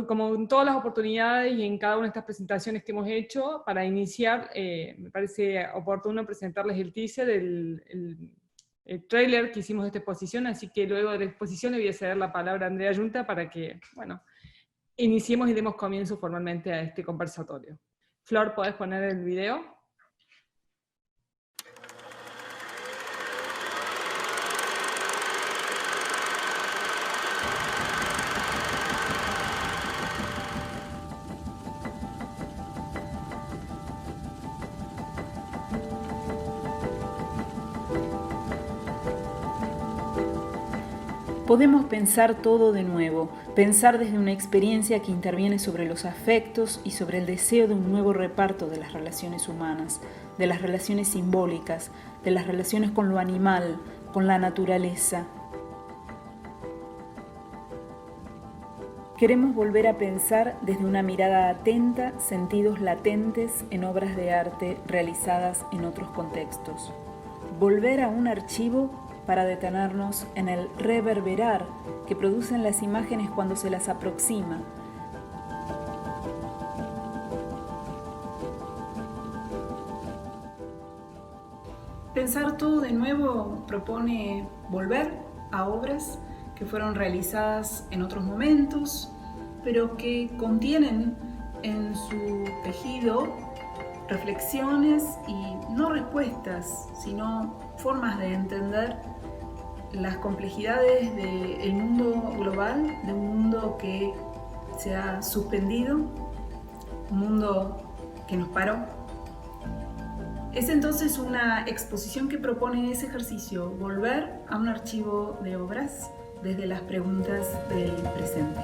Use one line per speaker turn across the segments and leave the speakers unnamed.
Como en todas las oportunidades y en cada una de estas presentaciones que hemos hecho, para iniciar, me parece oportuno presentarles el teaser, el trailer que hicimos de esta exposición, así que luego de la exposición le voy a ceder la palabra a Andrea Yunta para que, bueno, iniciemos y demos comienzo formalmente a este conversatorio. Flor, ¿podés poner el video?
Podemos pensar todo de nuevo, pensar desde una experiencia que interviene sobre los afectos y sobre el deseo de un nuevo reparto de las relaciones humanas, de las relaciones simbólicas, de las relaciones con lo animal, con la naturaleza. Queremos volver a pensar desde una mirada atenta sentidos latentes en obras de arte realizadas en otros contextos. Volver a un archivo para detenernos en el reverberar que producen las imágenes cuando se las aproxima. Pensar todo de nuevo propone volver a obras que fueron realizadas en otros momentos, pero que contienen en su tejido reflexiones y no respuestas, sino formas de entender las complejidades del mundo global, de un mundo que se ha suspendido, un mundo que nos paró. Es entonces una exposición que propone ese ejercicio, volver a un archivo de obras desde las preguntas del presente.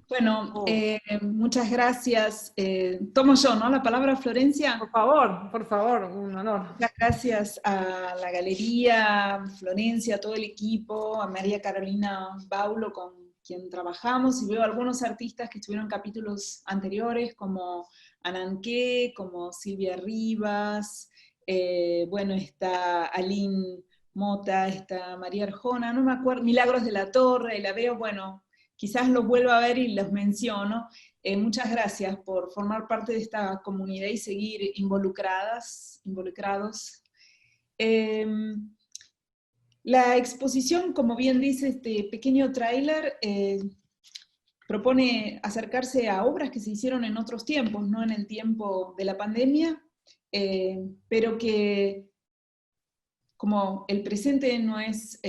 Bueno, muchas gracias. Tomo yo, ¿no? La palabra, Florencia.
Por favor, un honor.
Muchas gracias a la galería, Florencia, a todo el equipo, a María Carolina Baulo, con quien trabajamos, y veo algunos artistas que estuvieron en capítulos anteriores, como Ananqué, como Silvia Rivas, bueno, está Aline Mota, está María Arjona, no me acuerdo, Milagros de la Torre, la veo, bueno, quizás los vuelva a ver y los menciono. Muchas gracias por formar parte de esta comunidad y seguir involucrados. La exposición, como bien dice este pequeño tráiler, propone acercarse a obras que se hicieron en otros tiempos, no en el tiempo de la pandemia, pero que como el presente no es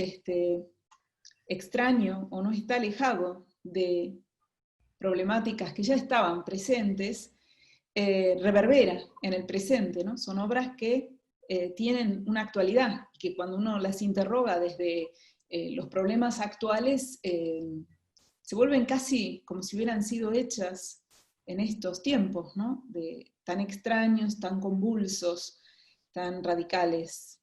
extraño o no está alejado de problemáticas que ya estaban presentes, reverbera en el presente, ¿no? Son obras que tienen una actualidad, que cuando uno las interroga desde los problemas actuales, se vuelven casi como si hubieran sido hechas en estos tiempos, ¿no? Tan extraños, tan convulsos, tan radicales.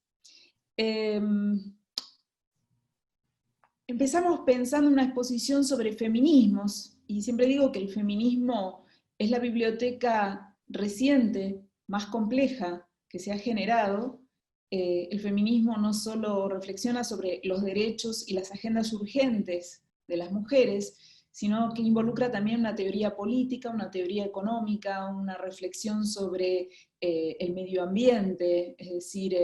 Empezamos pensando en una exposición sobre feminismos, y siempre digo que el feminismo es la biblioteca reciente, más compleja, que se ha generado. El feminismo no solo reflexiona sobre los derechos y las agendas urgentes de las mujeres, sino que involucra también una teoría política, una teoría económica, una reflexión sobre el medio ambiente. Es decir,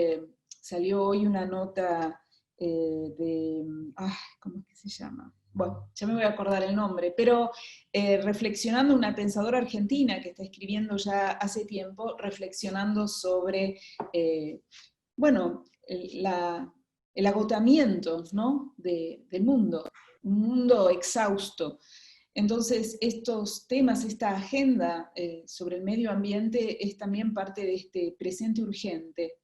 salió hoy una nota ¿cómo es que se llama? Bueno, ya me voy a acordar el nombre, pero reflexionando, una pensadora argentina que está escribiendo ya hace tiempo, reflexionando sobre, bueno, el agotamiento, ¿no? del mundo, un mundo exhausto. Entonces, estos temas, esta agenda sobre el medio ambiente es también parte de este presente urgente.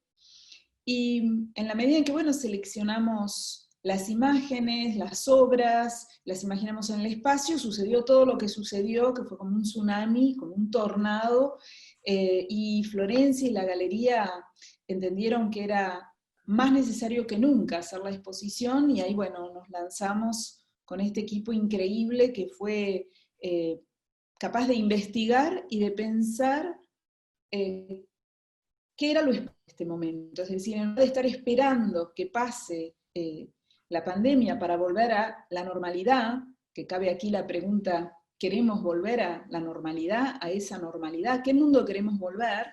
Y en la medida en que, bueno, seleccionamos las imágenes, las obras, las imaginamos en el espacio, sucedió todo lo que sucedió, que fue como un tsunami, como un tornado, y Florencia y la galería entendieron que era más necesario que nunca hacer la exposición, y ahí, bueno, nos lanzamos con este equipo increíble que fue capaz de investigar y de pensar qué era lo en este momento. Es decir, en vez de estar esperando que pase la pandemia para volver a la normalidad, que cabe aquí la pregunta, ¿queremos volver a la normalidad, a esa normalidad? ¿A qué mundo queremos volver?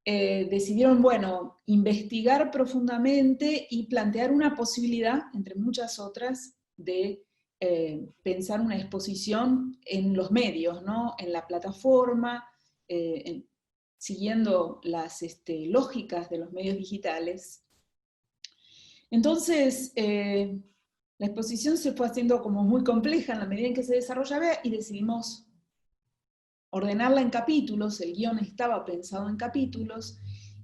Decidieron, bueno, investigar profundamente y plantear una posibilidad, entre muchas otras, de pensar una exposición en los medios, ¿no? En la plataforma, siguiendo las lógicas de los medios digitales. Entonces, la exposición se fue haciendo como muy compleja en la medida en que se desarrollaba y decidimos ordenarla en capítulos, el guión estaba pensado en capítulos,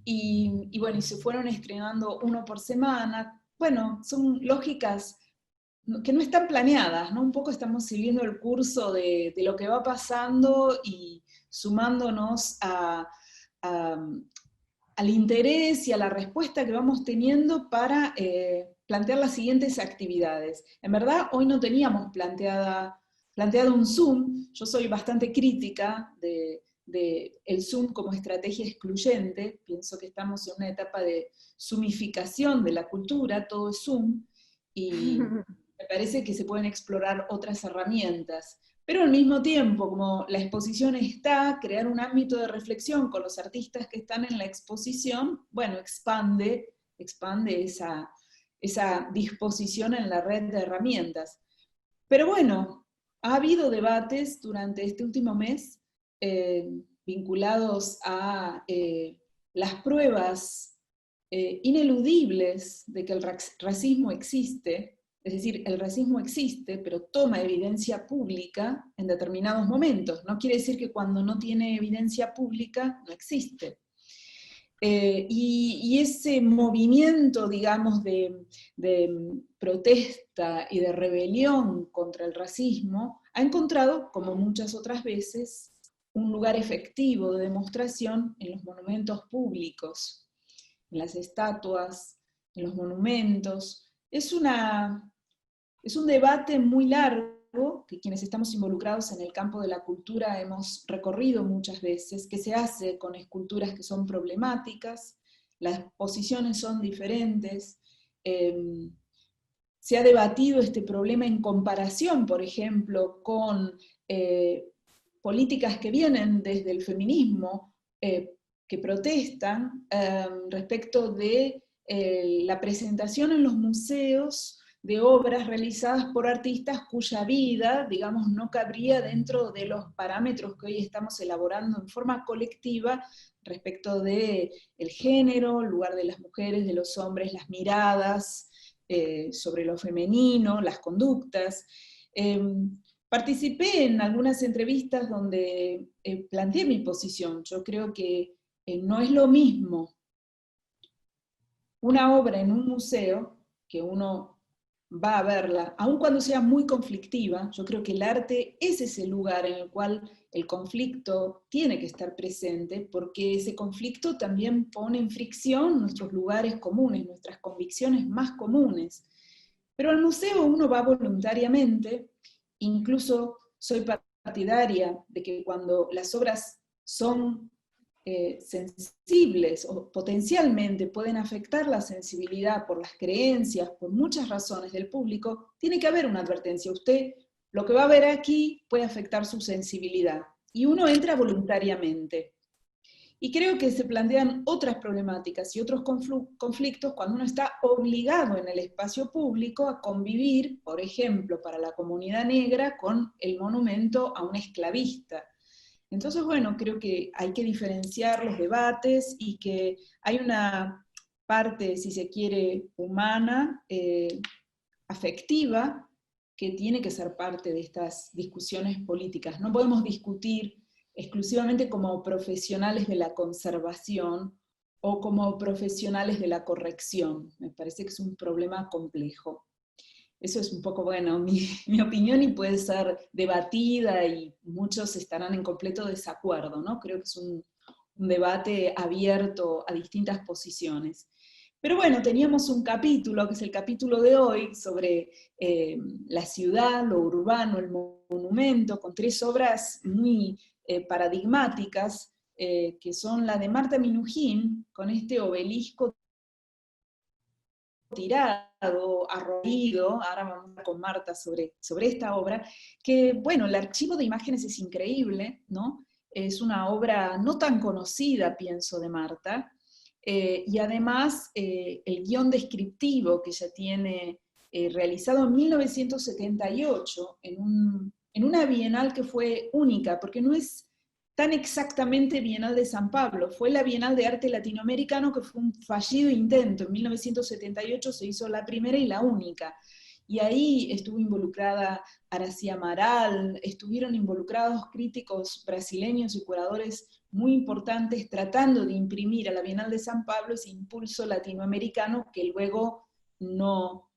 y bueno, y se fueron estrenando uno por semana. Bueno, son lógicas que no están planeadas, ¿no? Un poco estamos siguiendo el curso de lo que va pasando y sumándonos al interés y a la respuesta que vamos teniendo para plantear las siguientes actividades. En verdad, hoy no teníamos planteado un Zoom. Yo soy bastante crítica de el Zoom como estrategia excluyente. Pienso que estamos en una etapa de zoomificación de la cultura, todo es Zoom, y me parece que se pueden explorar otras herramientas. Pero al mismo tiempo, como la exposición está, crear un ámbito de reflexión con los artistas que están en la exposición, bueno, expande esa disposición en la red de herramientas. Pero bueno, ha habido debates durante este último mes vinculados a las pruebas ineludibles de que el racismo existe. Es decir, el racismo existe, pero toma evidencia pública en determinados momentos. No quiere decir que cuando no tiene evidencia pública no existe. Y ese movimiento, digamos, de protesta y de rebelión contra el racismo ha encontrado, como muchas otras veces, un lugar efectivo de demostración en los monumentos públicos, en las estatuas, en los monumentos. Es un debate muy largo, que quienes estamos involucrados en el campo de la cultura hemos recorrido muchas veces, que se hace con esculturas que son problemáticas, las posiciones son diferentes, se ha debatido este problema en comparación, por ejemplo, con políticas que vienen desde el feminismo, que protestan respecto de la presentación en los museos de obras realizadas por artistas cuya vida, digamos, no cabría dentro de los parámetros que hoy estamos elaborando en forma colectiva respecto de el género, el lugar de las mujeres, de los hombres, las miradas sobre lo femenino, las conductas. Participé en algunas entrevistas donde planteé mi posición. Yo creo que no es lo mismo una obra en un museo, que uno va a verla, aun cuando sea muy conflictiva. Yo creo que el arte es ese lugar en el cual el conflicto tiene que estar presente, porque ese conflicto también pone en fricción nuestros lugares comunes, nuestras convicciones más comunes. Pero al museo uno va voluntariamente, incluso soy partidaria de que cuando las obras son sensibles o potencialmente pueden afectar la sensibilidad por las creencias, por muchas razones del público, tiene que haber una advertencia. Usted lo que va a ver aquí puede afectar su sensibilidad, y uno entra voluntariamente. Y creo que se plantean otras problemáticas y otros conflictos cuando uno está obligado en el espacio público a convivir, por ejemplo, para la comunidad negra, con el monumento a un esclavista. Entonces, bueno, creo que hay que diferenciar los debates y que hay una parte, si se quiere, humana, afectiva, que tiene que ser parte de estas discusiones políticas. No podemos discutir exclusivamente como profesionales de la conservación o como profesionales de la corrección. Me parece que es un problema complejo. Eso es un poco, bueno, mi opinión, y puede ser debatida y muchos estarán en completo desacuerdo, ¿no? Creo que es un debate abierto a distintas posiciones. Pero bueno, teníamos un capítulo, que es el capítulo de hoy, sobre la ciudad, lo urbano, el monumento, con 3 obras muy paradigmáticas, que son la de Marta Minujín, con este obelisco tirado, arroído. Ahora vamos a hablar con Marta sobre esta obra, que bueno, el archivo de imágenes es increíble, ¿no? Es una obra no tan conocida, pienso, de Marta, y además el guión descriptivo que ella tiene realizado en 1978, en una bienal que fue única, porque no es tan exactamente Bienal de San Pablo, fue la Bienal de Arte Latinoamericano, que fue un fallido intento. En 1978 se hizo la primera y la única, y ahí estuvo involucrada Aracy Amaral, estuvieron involucrados críticos brasileños y curadores muy importantes tratando de imprimir a la Bienal de San Pablo ese impulso latinoamericano que luego no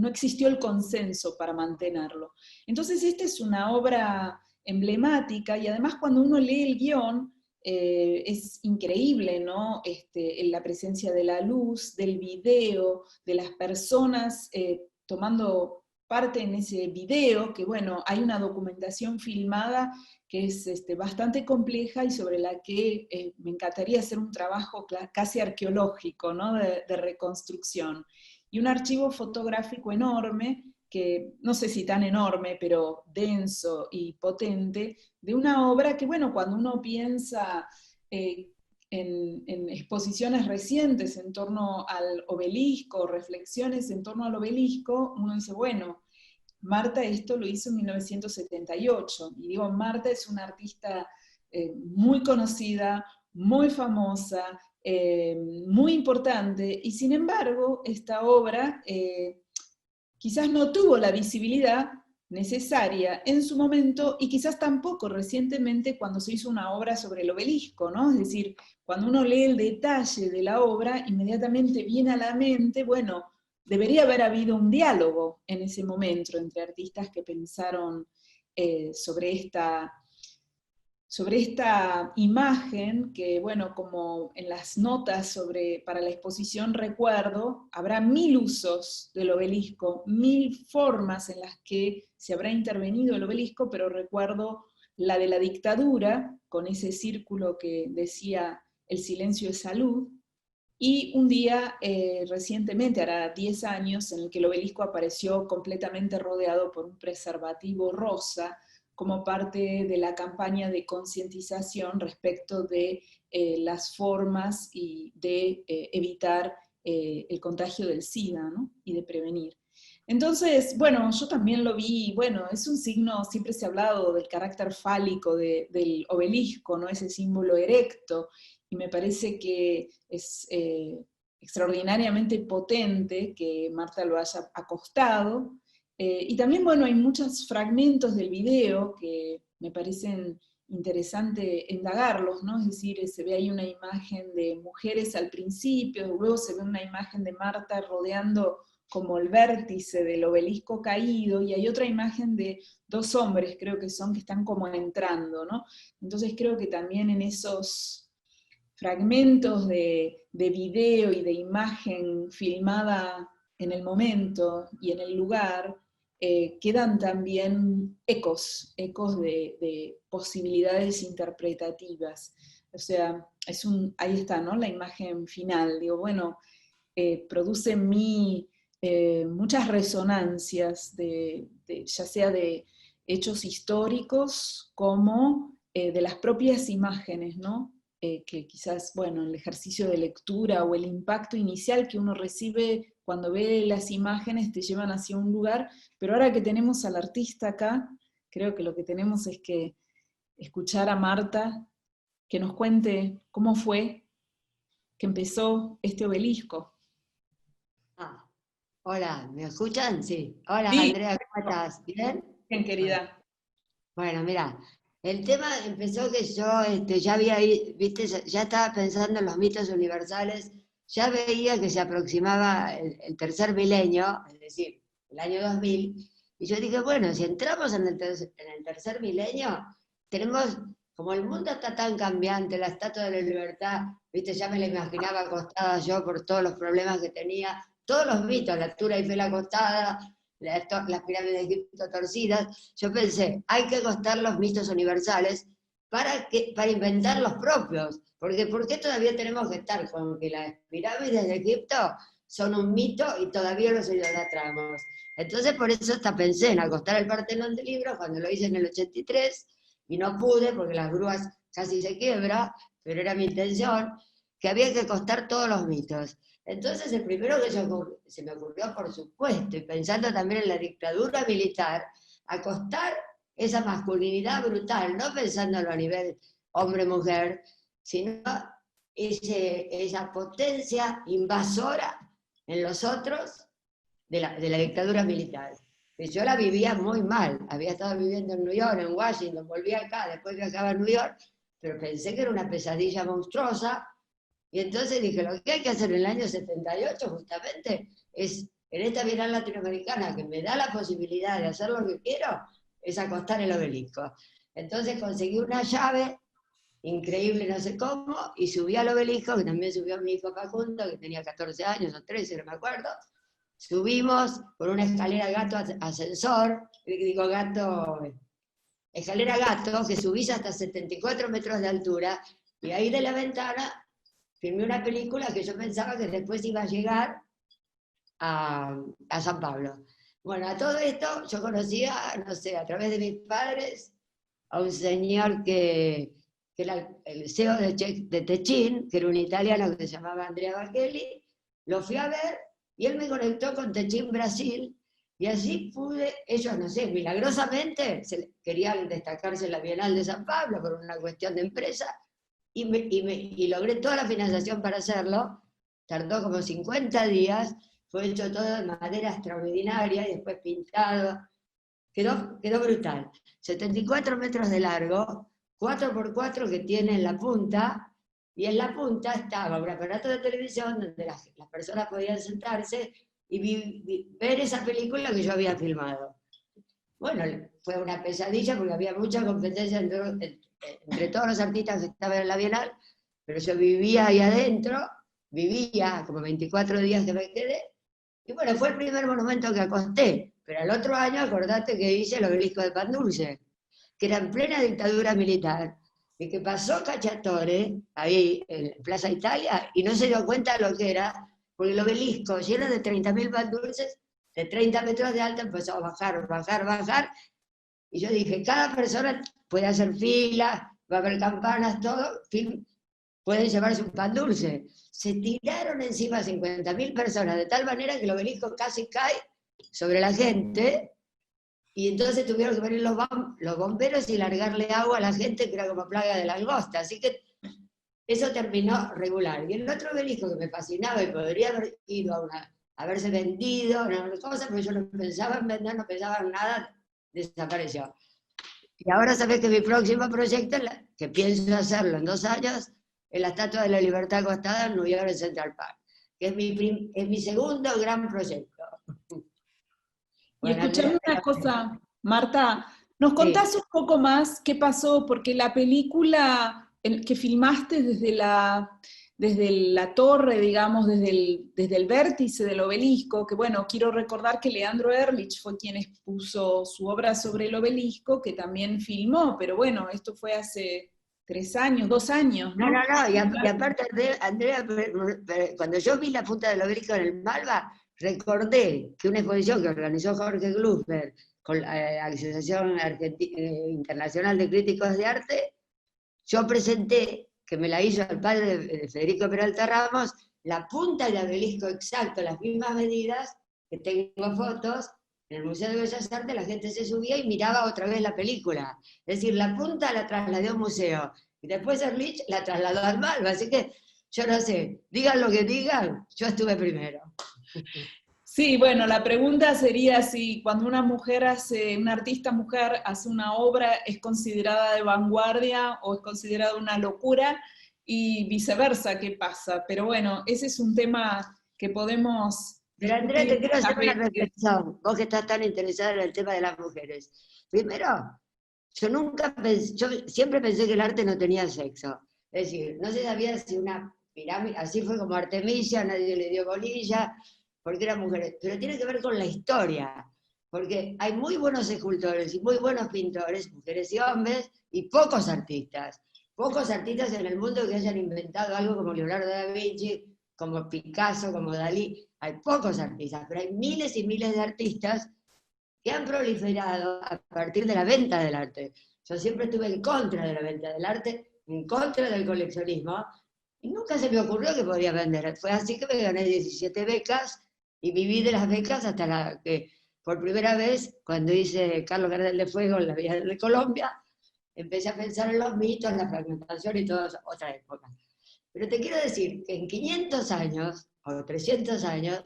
existió el consenso para mantenerlo. Entonces esta es una obra emblemática, y además cuando uno lee el guión, es increíble, ¿no? La presencia de la luz, del video, de las personas tomando parte en ese video, que bueno, hay una documentación filmada que es bastante compleja y sobre la que me encantaría hacer un trabajo casi arqueológico, ¿no? de reconstrucción. Y un archivo fotográfico enorme, que no sé si tan enorme, pero denso y potente, de una obra que, bueno, cuando uno piensa en exposiciones recientes en torno al obelisco, reflexiones en torno al obelisco, uno dice, bueno, Marta esto lo hizo en 1978, y digo, Marta es una artista muy conocida, muy famosa, muy importante, y sin embargo, esta obra quizás no tuvo la visibilidad necesaria en su momento, y quizás tampoco recientemente cuando se hizo una obra sobre el obelisco, ¿no? Es decir, cuando uno lee el detalle de la obra, inmediatamente viene a la mente, bueno, debería haber habido un diálogo en ese momento entre artistas que pensaron sobre esta imagen, que bueno, como en las notas para la exposición recuerdo, habrá 1000 usos del obelisco, 1000 formas en las que se habrá intervenido el obelisco, pero recuerdo la de la dictadura, con ese círculo que decía el silencio es salud, y un día recientemente, hará 10 años, en el que el obelisco apareció completamente rodeado por un preservativo rosa, como parte de la campaña de concientización respecto de las formas y de evitar el contagio del SIDA, ¿no? Y de prevenir. Entonces, bueno, yo también lo vi, bueno, es un signo, siempre se ha hablado del carácter fálico del obelisco, ¿no? Ese símbolo erecto, y me parece que es extraordinariamente potente que Marta lo haya acostado. Y también, bueno, hay muchos fragmentos del video que me parecen interesante indagarlos, ¿no? Es decir, se ve ahí una imagen de mujeres al principio, luego se ve una imagen de Marta rodeando como el vértice del obelisco caído, y hay otra imagen de 2 hombres, creo que son, que están como entrando, ¿no? Entonces creo que también en esos fragmentos de video y de imagen filmada en el momento y en el lugar, quedan también ecos de posibilidades interpretativas. O sea, ahí está, ¿no? La imagen final. Digo, bueno, produce en mí muchas resonancias, ya sea de hechos históricos como de las propias imágenes, ¿no? Que quizás, bueno, el ejercicio de lectura o el impacto inicial que uno recibe cuando ve las imágenes te llevan hacia un lugar, pero ahora que tenemos al artista acá, creo que lo que tenemos es que escuchar a Marta, que nos cuente cómo fue que empezó este obelisco.
Ah, hola, ¿me escuchan? Sí. Hola,
Sí.
Andrea, ¿cómo estás? ¿Bien?
Bien, querida.
Bueno, mira, el tema empezó que yo ya había, viste, ya estaba pensando en los mitos universales, ya veía que se aproximaba el tercer milenio, es decir, el año 2000, y yo dije, bueno, si entramos en el tercer milenio, tenemos, como el mundo está tan cambiante, la Estatua de la Libertad, viste, ya me la imaginaba acostada yo por todos los problemas que tenía, todos los mitos, la Tour Eiffel acostada, las pirámides de Egipto torcidas, yo pensé, hay que acostar los mitos universales para inventar los propios, porque ¿por qué todavía tenemos que estar con que las pirámides de Egipto son un mito y todavía los idolatramos? Entonces por eso hasta pensé en acostar el Partenón de libros cuando lo hice en el 83, y no pude porque las grúas casi se quiebra, pero era mi intención, que había que acostar todos los mitos. Entonces el primero que se me ocurrió, por supuesto, y pensando también en la dictadura militar, acostar esa masculinidad brutal, no pensándolo a nivel hombre-mujer, sino esa potencia invasora en los otros de la dictadura militar. Que yo la vivía muy mal, había estado viviendo en New York, en Washington, volví acá, después viajaba a New York, pero pensé que era una pesadilla monstruosa. Y entonces dije, lo que hay que hacer en el año 78 justamente es, en esta Bienal Latinoamericana, que me da la posibilidad de hacer lo que quiero, es acostar el obelisco. Entonces conseguí una llave, increíble no sé cómo, y subí al obelisco, que también subió mi hijo Facundo, que tenía 14 años o 13, no me acuerdo. Subimos por una escalera gato ascensor, digo gato, escalera gato, que subís hasta 74 metros de altura, y ahí de la ventana filmé una película que yo pensaba que después iba a llegar a San Pablo. Bueno, a todo esto yo conocía, no sé, a través de mis padres, a un señor que era el CEO de Techin, que era un italiano que se llamaba Andrea Bachelli, lo fui a ver y él me conectó con Techin Brasil, y así pude, ellos, no sé, milagrosamente querían destacarse en la Bienal de San Pablo por una cuestión de empresa, y logré toda la financiación para hacerlo. Tardó como 50 días, fue hecho todo de madera extraordinaria y después pintado. Quedó brutal. 74 metros de largo, 4x4 que tiene en la punta, y en la punta estaba un aparato de televisión donde las personas podían sentarse y ver esa película que yo había filmado. Bueno, fue una pesadilla porque había mucha competencia entre todos los artistas que estaban en la Bienal, pero yo vivía ahí adentro, vivía como 24 días que me quedé, y bueno, fue el primer monumento que acosté, pero al otro año acordate que hice el obelisco de Pan Dulce, que era en plena dictadura militar, y que pasó Cacciatore, ahí en Plaza Italia, y no se dio cuenta de lo que era, porque el obelisco lleno de 30.000 pan dulces, de 30 metros de alto, empezó a bajar, bajar, bajar, y yo dije, cada persona puede hacer fila, va a haber campanas, todo, pueden llevarse un pan dulce. Se tiraron encima 50.000 personas, de tal manera que el obelisco casi cae sobre la gente, y entonces tuvieron que venir los bomberos y largarle agua a la gente, que era como plaga de langosta, así que eso terminó regular. Y el otro obelisco que me fascinaba y podría haber ido haberse vendido, una cosa, pero yo no pensaba en vender, no pensaba en nada, desapareció. Y ahora sabés que mi próximo proyecto, que pienso hacerlo en 2 años, es la Estatua de la Libertad acostada en New York en Central Park, que es mi segundo gran proyecto.
Y
Bueno,
escuchame
Andrea,
una cosa, Marta, ¿nos
sí.
contás un poco más qué pasó? Porque la película que filmaste desde la torre, digamos, desde el vértice del obelisco, que bueno, quiero recordar que Leandro Ehrlich fue quien expuso su obra sobre el obelisco, que también filmó, pero bueno, esto fue hace 3 años, 2 años, ¿no?
No, y aparte, Andrea, cuando yo vi la punta del obelisco en el Malva, recordé que una exposición que organizó Jorge Glusper con la Asociación Internacional de Críticos de Arte, yo presenté, que me la hizo el padre de Federico Peralta Ramos, la punta del obelisco exacto, las mismas medidas, que tengo fotos, en el Museo de Bellas Artes la gente se subía y miraba otra vez la película. Es decir, la punta la trasladé a un museo, y después Ehrlich la trasladó al Malva, así que yo no sé, digan lo que digan, yo estuve primero.
Sí, bueno, la pregunta sería si cuando una mujer hace, una artista mujer hace una obra, ¿es considerada de vanguardia o es considerada una locura? Y viceversa, ¿qué pasa? Pero bueno, ese es un tema que podemos
Pero Andrea, te
discutir
quiero hacer
muchas
una
veces.
reflexión, vos que estás tan interesada en el tema de las mujeres. Primero, yo siempre pensé que el arte no tenía sexo. Es decir, no se sabía si una pirámide, así fue como Artemisia, nadie le dio bolilla, porque eran mujeres. Pero tiene que ver con la historia, porque hay muy buenos escultores y muy buenos pintores, mujeres y hombres, y pocos artistas. Pocos artistas en el mundo que hayan inventado algo como Leonardo da Vinci, como Picasso, como Dalí. Hay pocos artistas, pero hay miles y miles de artistas que han proliferado a partir de la venta del arte. Yo siempre estuve en contra de la venta del arte, en contra del coleccionismo, y nunca se me ocurrió que podía vender. Fue así que me gané 17 becas y viví de las becas hasta la que, por primera vez, cuando hice Carlos Gardel de Fuego en la Vía de Colombia, empecé a pensar en los mitos, la fragmentación y todas otras épocas. Pero te quiero decir que en 500 años, o 300 años,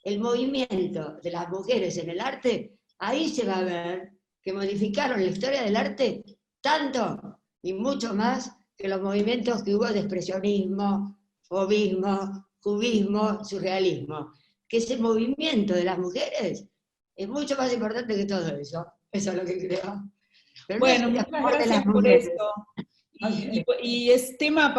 el movimiento de las mujeres en el arte, ahí se va a ver que modificaron la historia del arte tanto y mucho más que los movimientos que hubo de expresionismo, fauvismo, cubismo, surrealismo. Que ese movimiento de las mujeres es mucho más importante que todo eso. Eso es lo que creo. Pero no
Bueno,
estoy a
muchas
favor de las
gracias por
mujeres.
esto.
Okay.
Y es tema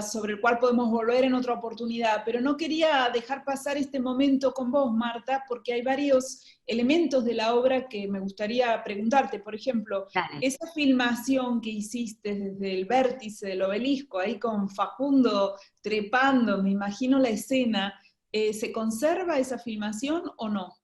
sobre el cual podemos volver en otra oportunidad, pero no quería dejar pasar este momento con vos, Marta, porque hay varios elementos de la obra que me gustaría preguntarte. Por ejemplo,
Dale.
esa filmación que hiciste desde el vértice del obelisco, ahí con Facundo trepando, me imagino la escena, ¿se conserva esa filmación o no?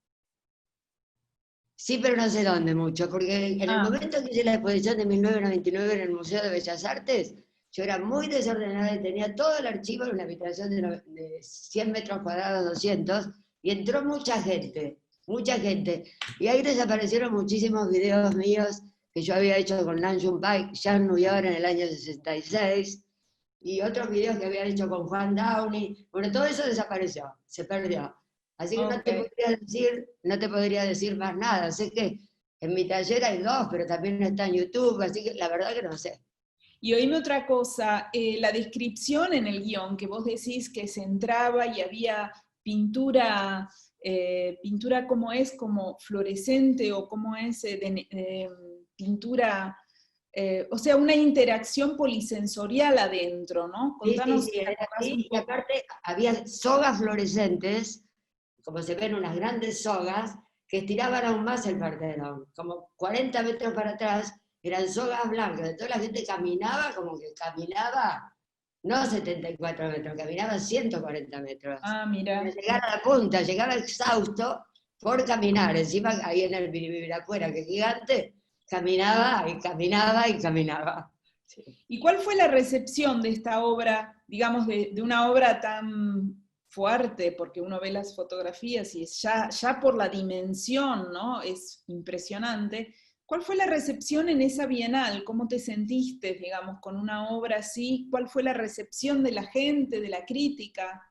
Sí, pero no sé dónde mucho, porque en el
Ah,
momento que hice la exposición de 1999 en el Museo de Bellas Artes, yo era muy desordenada y tenía todo el archivo en una habitación de 100 metros cuadrados, 200, y entró mucha gente, mucha gente. Y ahí desaparecieron muchísimos videos míos que yo había hecho con Lan Junpai ya en New York en el año 66, y otros videos que había hecho con Juan Downey. Bueno, todo eso desapareció, se perdió. Así que
ok.
no te podría decir más nada. Sé que en mi taller hay dos, pero también está en YouTube, así que la verdad que no sé.
Y oíme otra cosa, la descripción en el guión, que vos decís que se entraba y había pintura, pintura como es, como fluorescente o como es pintura, o sea, una interacción polisensorial adentro, ¿no?
Sí, sí,
Contanos,
sí, era
un
así. Y
poco.
aparte había sogas fluorescentes, como se ven unas grandes sogas, que estiraban aún más el Partenón. Como 40 metros para atrás, eran sogas blancas. Entonces la gente caminaba como que caminaba, no 74 metros, caminaba 140 metros.
Ah,
Para
mira.
llegar a la punta, llegaba exhausto por caminar. Encima ahí en el Ibirapuera, que es gigante, caminaba y caminaba y caminaba. Sí.
¿Y cuál fue la recepción de esta obra, digamos, de una obra tan fuerte? Porque uno ve las fotografías y es ya por la dimensión, ¿no? Es impresionante. ¿Cuál fue la recepción en esa Bienal? ¿Cómo te sentiste, digamos, con una obra así? ¿Cuál fue la recepción de la gente, de la crítica?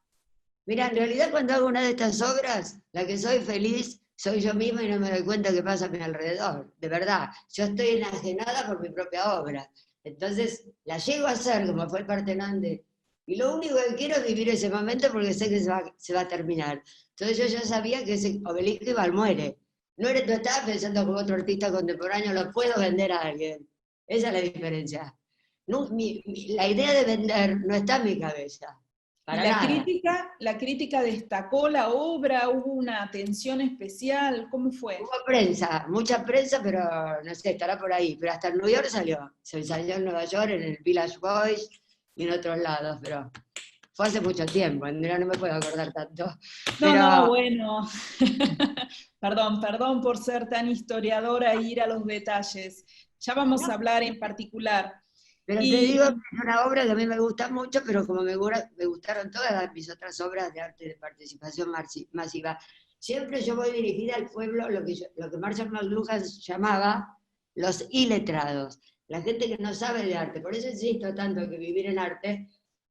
Mira, en realidad cuando hago una de estas obras, la que soy feliz soy yo misma y no me doy cuenta que pasa a mi alrededor. De verdad, yo estoy enajenada por mi propia obra. Entonces la llego a hacer como fue el Partenón y lo único que quiero es vivir ese momento porque sé que se va a terminar. Entonces yo ya sabía que ese obelisco iba al muere. No estaba pensando como otro artista contemporáneo, lo puedo vender a alguien. Esa es la diferencia. No, la idea de vender no está en mi cabeza.
¿Y
Para nada.
la crítica destacó la obra? ¿Hubo una atención especial? ¿Cómo fue?
Hubo prensa, mucha prensa, pero no sé, estará por ahí. Pero hasta en New York salió. Se salió en Nueva York, en el Village Voice y en otros lados, pero fue hace mucho tiempo, no me puedo acordar tanto.
No, no,
Pero,
bueno. Perdón por ser tan historiadora e ir a los detalles. Ya vamos
no,
a hablar en particular.
pero te digo que
Y
es una obra que a mí me gusta mucho, pero como me gustaron todas mis otras obras de arte de participación masiva, siempre yo voy dirigida al pueblo, lo que Marshall McLuhan llamaba los iletrados, la gente que no sabe de arte. Por eso insisto tanto que vivir en arte,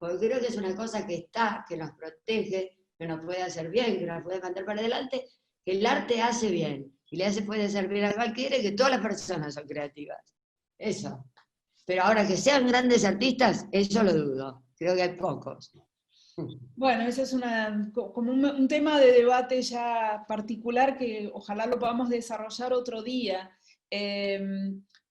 porque creo que es una cosa que está, que nos protege, que nos puede hacer bien, que nos puede mandar para adelante, que el arte hace bien, y le puede servir a cualquiera, y que todas las personas son creativas. Eso. Pero ahora que sean grandes artistas, eso lo dudo. Creo que hay pocos.
Bueno, ese es como un tema de debate ya particular que ojalá lo podamos desarrollar otro día.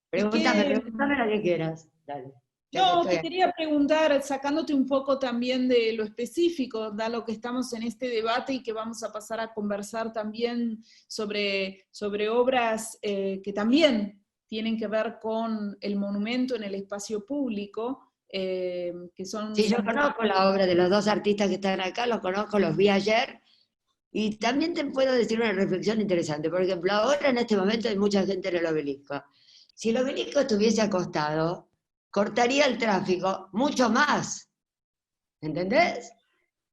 Pregúntame lo que quieras. Dale.
No, te quería preguntar, sacándote un poco también de lo específico, dado que estamos en este debate y que vamos a pasar a conversar también sobre obras que también tienen que ver con el monumento en el espacio público, que son...
Sí, yo conozco la obra de los dos artistas que están acá, los conozco, los vi ayer, y también te puedo decir una reflexión interesante. Por ejemplo, ahora en este momento hay mucha gente en el obelisco. Si el obelisco estuviese acostado, cortaría el tráfico mucho más. ¿Entendés?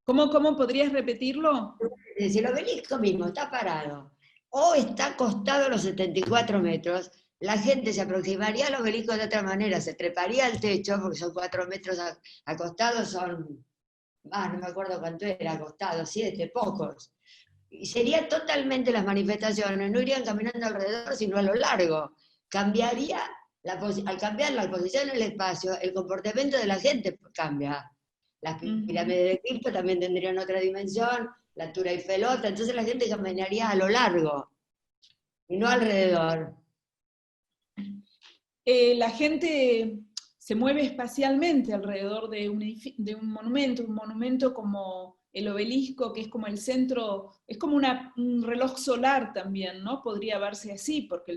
¿Cómo podrías repetirlo?
Si el obelisco mismo está parado o está acostado a los 74 metros, la gente se aproximaría al obelisco de otra manera, se treparía al techo, porque son 4 metros acostados, son, no me acuerdo cuánto era, acostados, 7, pocos. Y sería totalmente las manifestaciones, no irían caminando alrededor, sino a lo largo. Cambiaría, al cambiar la posición en el espacio, el comportamiento de la gente cambia. Las pirámides de Egipto también tendrían otra dimensión, la altura Eifelota, entonces la gente caminaría a lo largo, y no alrededor.
La gente se mueve espacialmente alrededor de un monumento como el obelisco, que es como el centro, es como un reloj solar también, ¿no? Podría verse así, porque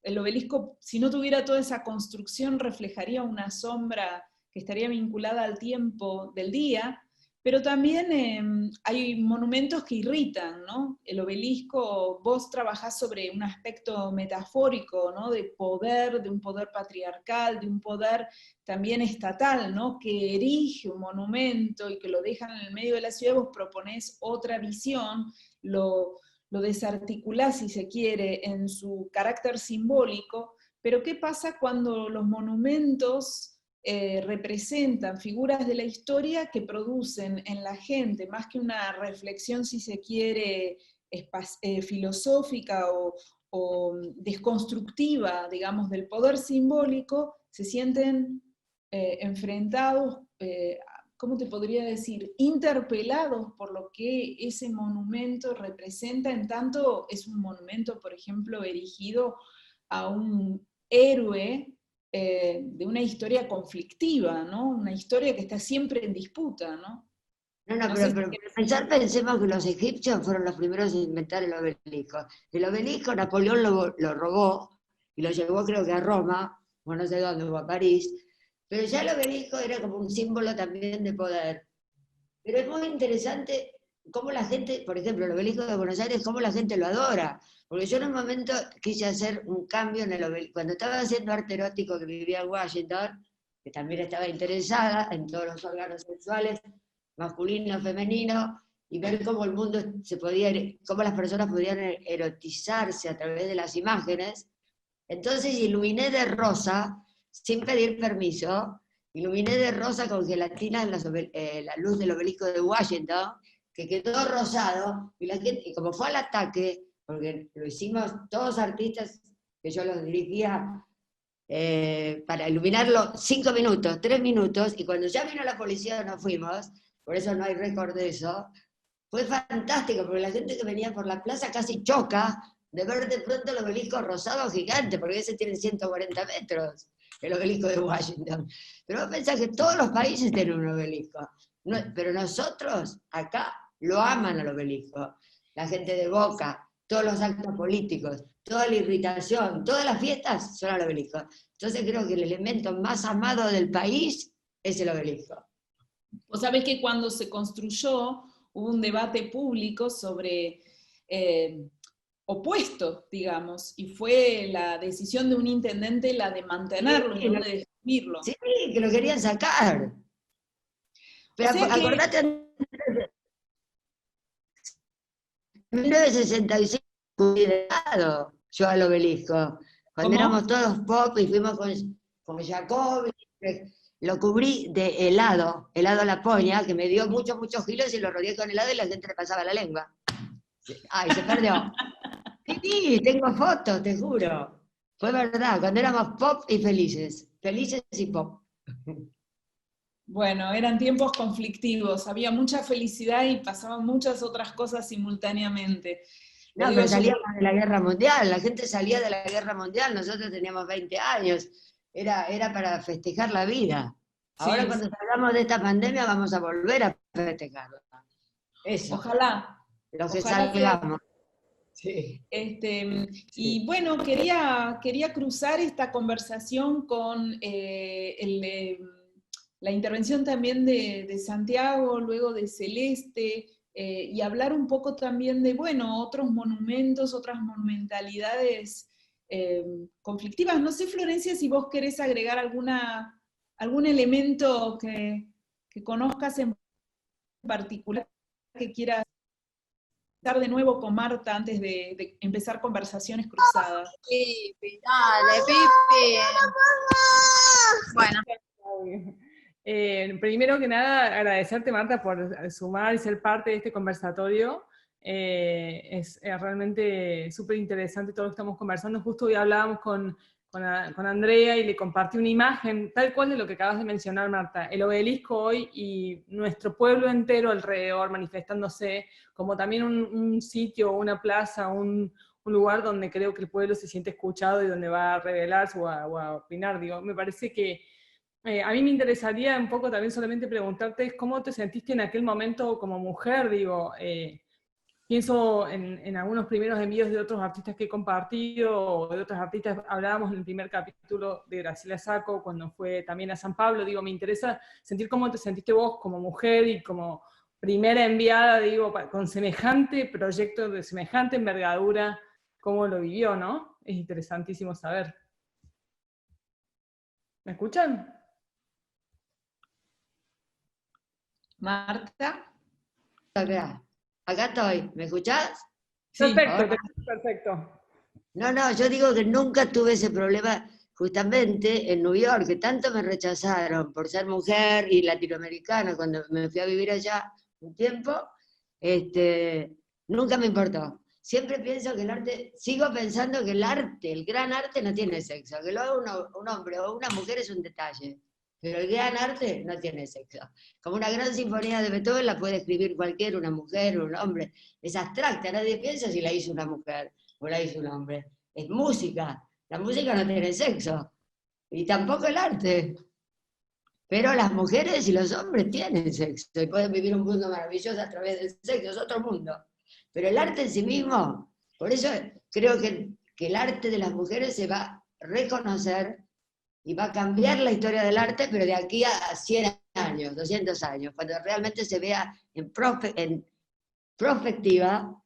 el obelisco, si no tuviera toda esa construcción, reflejaría una sombra que estaría vinculada al tiempo del día, pero también hay monumentos que irritan, ¿no? El obelisco, vos trabajás sobre un aspecto metafórico, ¿no? De poder, de un poder patriarcal, de un poder también estatal, ¿no? Que erige un monumento y que lo dejan en el medio de la ciudad, vos proponés otra visión, lo desarticulás, si se quiere, en su carácter simbólico, pero ¿qué pasa cuando los monumentos representan figuras de la historia que producen en la gente, más que una reflexión, si se quiere, filosófica o desconstructiva, digamos, del poder simbólico, se sienten enfrentados, ¿cómo te podría decir? Interpelados por lo que ese monumento representa, en tanto es un monumento, por ejemplo, erigido a un héroe de una historia conflictiva, ¿no? Una historia que está siempre en disputa, ¿no?
Pero pensemos que los egipcios fueron los primeros en inventar el obelisco. El obelisco Napoleón lo robó y lo llevó creo que a Roma, o no sé dónde, o a París, pero ya el obelisco era como un símbolo también de poder. Pero es muy interesante cómo la gente, por ejemplo, el obelisco de Buenos Aires, cómo la gente lo adora. Porque yo en un momento quise hacer un cambio en el obelisco. Cuando estaba haciendo arte erótico, que vivía en Washington, que también estaba interesada en todos los órganos sexuales, masculino, femenino, y ver cómo el mundo cómo las personas podían erotizarse a través de las imágenes. Entonces iluminé de rosa, sin pedir permiso, iluminé de rosa con gelatina la luz del obelisco de Washington, que quedó rosado, y la gente, y como fue al ataque, porque lo hicimos todos artistas, que yo los dirigía, para iluminarlo 5 minutos, 3 minutos, y cuando ya vino la policía nos fuimos, por eso no hay récord de eso, fue fantástico, porque la gente que venía por la plaza casi choca de ver de pronto el obelisco rosado gigante, porque ese tiene 140 metros, el obelisco de Washington. Pero vos pensás que todos los países tienen un obelisco, pero nosotros acá lo aman al obelisco. La gente de Boca, todos los actos políticos, toda la irritación, todas las fiestas son al obelisco. Entonces creo que el elemento más amado del país es el obelisco.
Vos sabés que cuando se construyó hubo un debate público sobre opuestos, digamos, y fue la decisión de un intendente la de mantenerlo,
sí,
no de destruirlo.
Sí, que lo querían sacar. Pero
o sea
acordate, en 1965 cuidado yo al obelisco, cuando
¿Cómo?
éramos todos pop y fuimos con Jacobi, lo cubrí de helado a la poña, que me dio muchos kilos y lo rodeé con helado y la gente le pasaba la lengua. Ay, se perdió. Sí, tengo fotos, te juro. Fue verdad, cuando éramos pop y felices. Felices y pop.
Bueno, eran tiempos conflictivos, había mucha felicidad y pasaban muchas otras cosas simultáneamente.
No, pero salíamos de la guerra mundial, la gente salía de la guerra mundial, nosotros teníamos 20 años, era para festejar la vida. Ahora
Sí,
cuando salgamos de esta pandemia vamos a volver a festejarla. Eso,
ojalá.
los que
Ojalá
salgamos.
Sí.
Sí.
Y bueno, quería cruzar esta conversación con la intervención también de Santiago, luego de Celeste, y hablar un poco también de, bueno, otros monumentos, otras monumentalidades conflictivas. No sé, Florencia, si vos querés agregar algún elemento que conozcas en particular que quieras de nuevo con Marta antes de empezar conversaciones cruzadas.
Pipi, dale, Pipi. Bueno.
Primero que nada, agradecerte, Marta, por sumar y ser parte de este conversatorio. Es realmente súper interesante todo lo que estamos conversando. Justo hoy hablábamos con Andrea y le compartí una imagen tal cual de lo que acabas de mencionar, Marta. El obelisco hoy y nuestro pueblo entero alrededor manifestándose, como también un sitio, una plaza, un lugar donde creo que el pueblo se siente escuchado y donde va a revelarse o a opinar. Digo, me parece que a mí me interesaría un poco también solamente preguntarte cómo te sentiste en aquel momento como mujer, digo, pienso en algunos primeros envíos de otros artistas que he compartido, o de otros artistas, hablábamos en el primer capítulo de Graciela Sacco, cuando fue también a San Pablo, digo, me interesa sentir cómo te sentiste vos como mujer y como primera enviada, digo, con semejante proyecto de semejante envergadura, cómo lo vivió, ¿no? Es interesantísimo saber. ¿Me escuchan?
Marta.
Acá estoy, ¿me escuchás?
Sí, perfecto,
Hola.
perfecto.
No, yo digo que nunca tuve ese problema justamente en New York, que tanto me rechazaron por ser mujer y latinoamericana cuando me fui a vivir allá un tiempo, nunca me importó. Siempre pienso que el arte, sigo pensando que el arte, el gran arte no tiene sexo, que lo haga un hombre o una mujer es un detalle, pero el gran arte no tiene sexo. Como una gran sinfonía de Beethoven la puede escribir cualquiera, una mujer, un hombre, es abstracta, nadie piensa si la hizo una mujer o la hizo un hombre. Es música, la música no tiene sexo, y tampoco el arte. Pero las mujeres y los hombres tienen sexo, y pueden vivir un mundo maravilloso a través del sexo, es otro mundo. Pero el arte en sí mismo, por eso creo que el arte de las mujeres se va a reconocer y va a cambiar la historia del arte, pero de aquí a 100 años, 200 años, cuando realmente se vea en prospectiva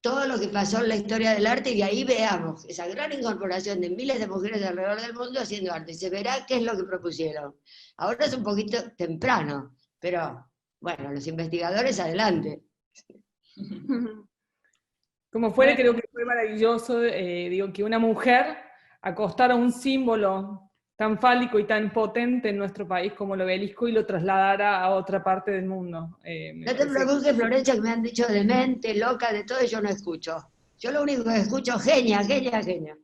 todo lo que pasó en la historia del arte, y de ahí veamos esa gran incorporación de miles de mujeres alrededor del mundo haciendo arte, y se verá qué es lo que propusieron. Ahora es un poquito temprano, pero bueno, los investigadores adelante.
Como fuera, creo que fue maravilloso, digo, que una mujer acostara un símbolo tan fálico y tan potente en nuestro país como el obelisco y lo trasladara a otra parte del mundo.
No te preguntes, Florencia, que me han dicho demente, loca, de todo, y yo no escucho. Yo lo único que escucho, genia, genia, genia.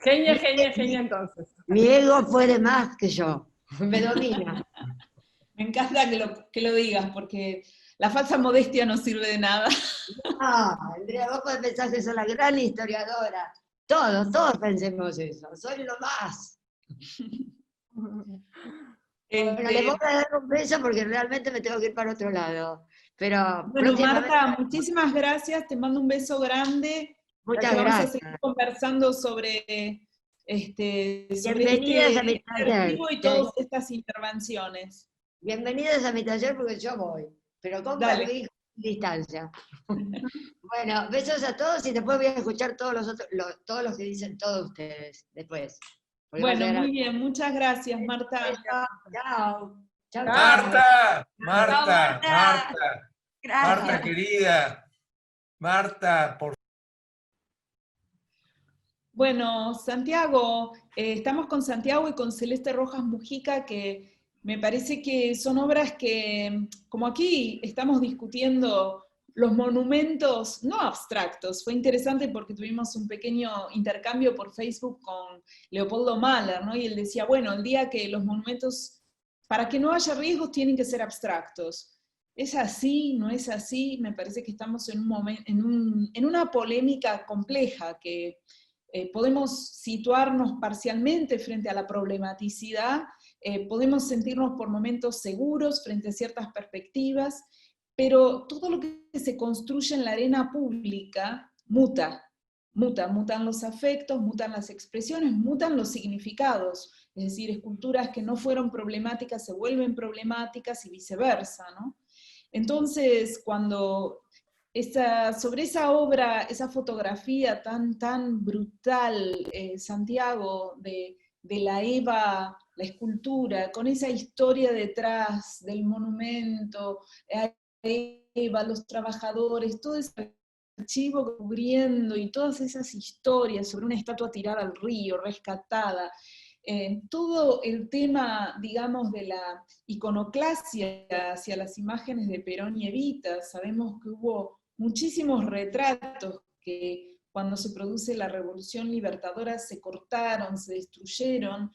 Genia, entonces.
Mi ego puede más que yo, me domina.
Me encanta que lo digas, porque la falsa modestia no sirve de nada.
No, Andrea, vos podés pensar que sos la gran historiadora. Todos pensemos eso, soy lo más. Bueno, les voy a dar un beso porque realmente me tengo que ir para otro lado. Pero
bueno, Marta, muchísimas gracias, te mando un beso grande.
Muchas gracias.
Vamos a seguir conversando sobre
Bienvenidas a mi taller.
Y todas estas intervenciones.
Bienvenidas a mi taller porque yo voy, pero con barbijo y distancia. Bueno, besos a todos y después voy a escuchar todos los que dicen todos ustedes después.
Bueno, muy bien, muchas gracias, Marta.
Chao. Chao.
Marta, querida. Marta, por
Bueno, Santiago, estamos con Santiago y con Celeste Rojas Mujica, que me parece que son obras que, como aquí estamos discutiendo los monumentos no abstractos, fue interesante porque tuvimos un pequeño intercambio por Facebook con Leopoldo Mahler, ¿no? Y él decía, bueno, el día que los monumentos, para que no haya riesgos, tienen que ser abstractos. ¿Es así? ¿No es así? Me parece que estamos en, en una polémica compleja que podemos situarnos parcialmente frente a la problematicidad, podemos sentirnos por momentos seguros frente a ciertas perspectivas, pero todo lo que se construye en la arena pública mutan los afectos, mutan las expresiones, mutan los significados, es decir, esculturas que no fueron problemáticas se vuelven problemáticas y viceversa, ¿no? Entonces, cuando sobre esa obra, esa fotografía tan brutal, Santiago, de la Eva, la escultura, con esa historia detrás del monumento, Eva, los trabajadores, todo ese archivo cubriendo y todas esas historias sobre una estatua tirada al río, rescatada, todo el tema, digamos, de la iconoclasia hacia las imágenes de Perón y Evita. Sabemos que hubo muchísimos retratos que cuando se produce la Revolución Libertadora se cortaron, se destruyeron.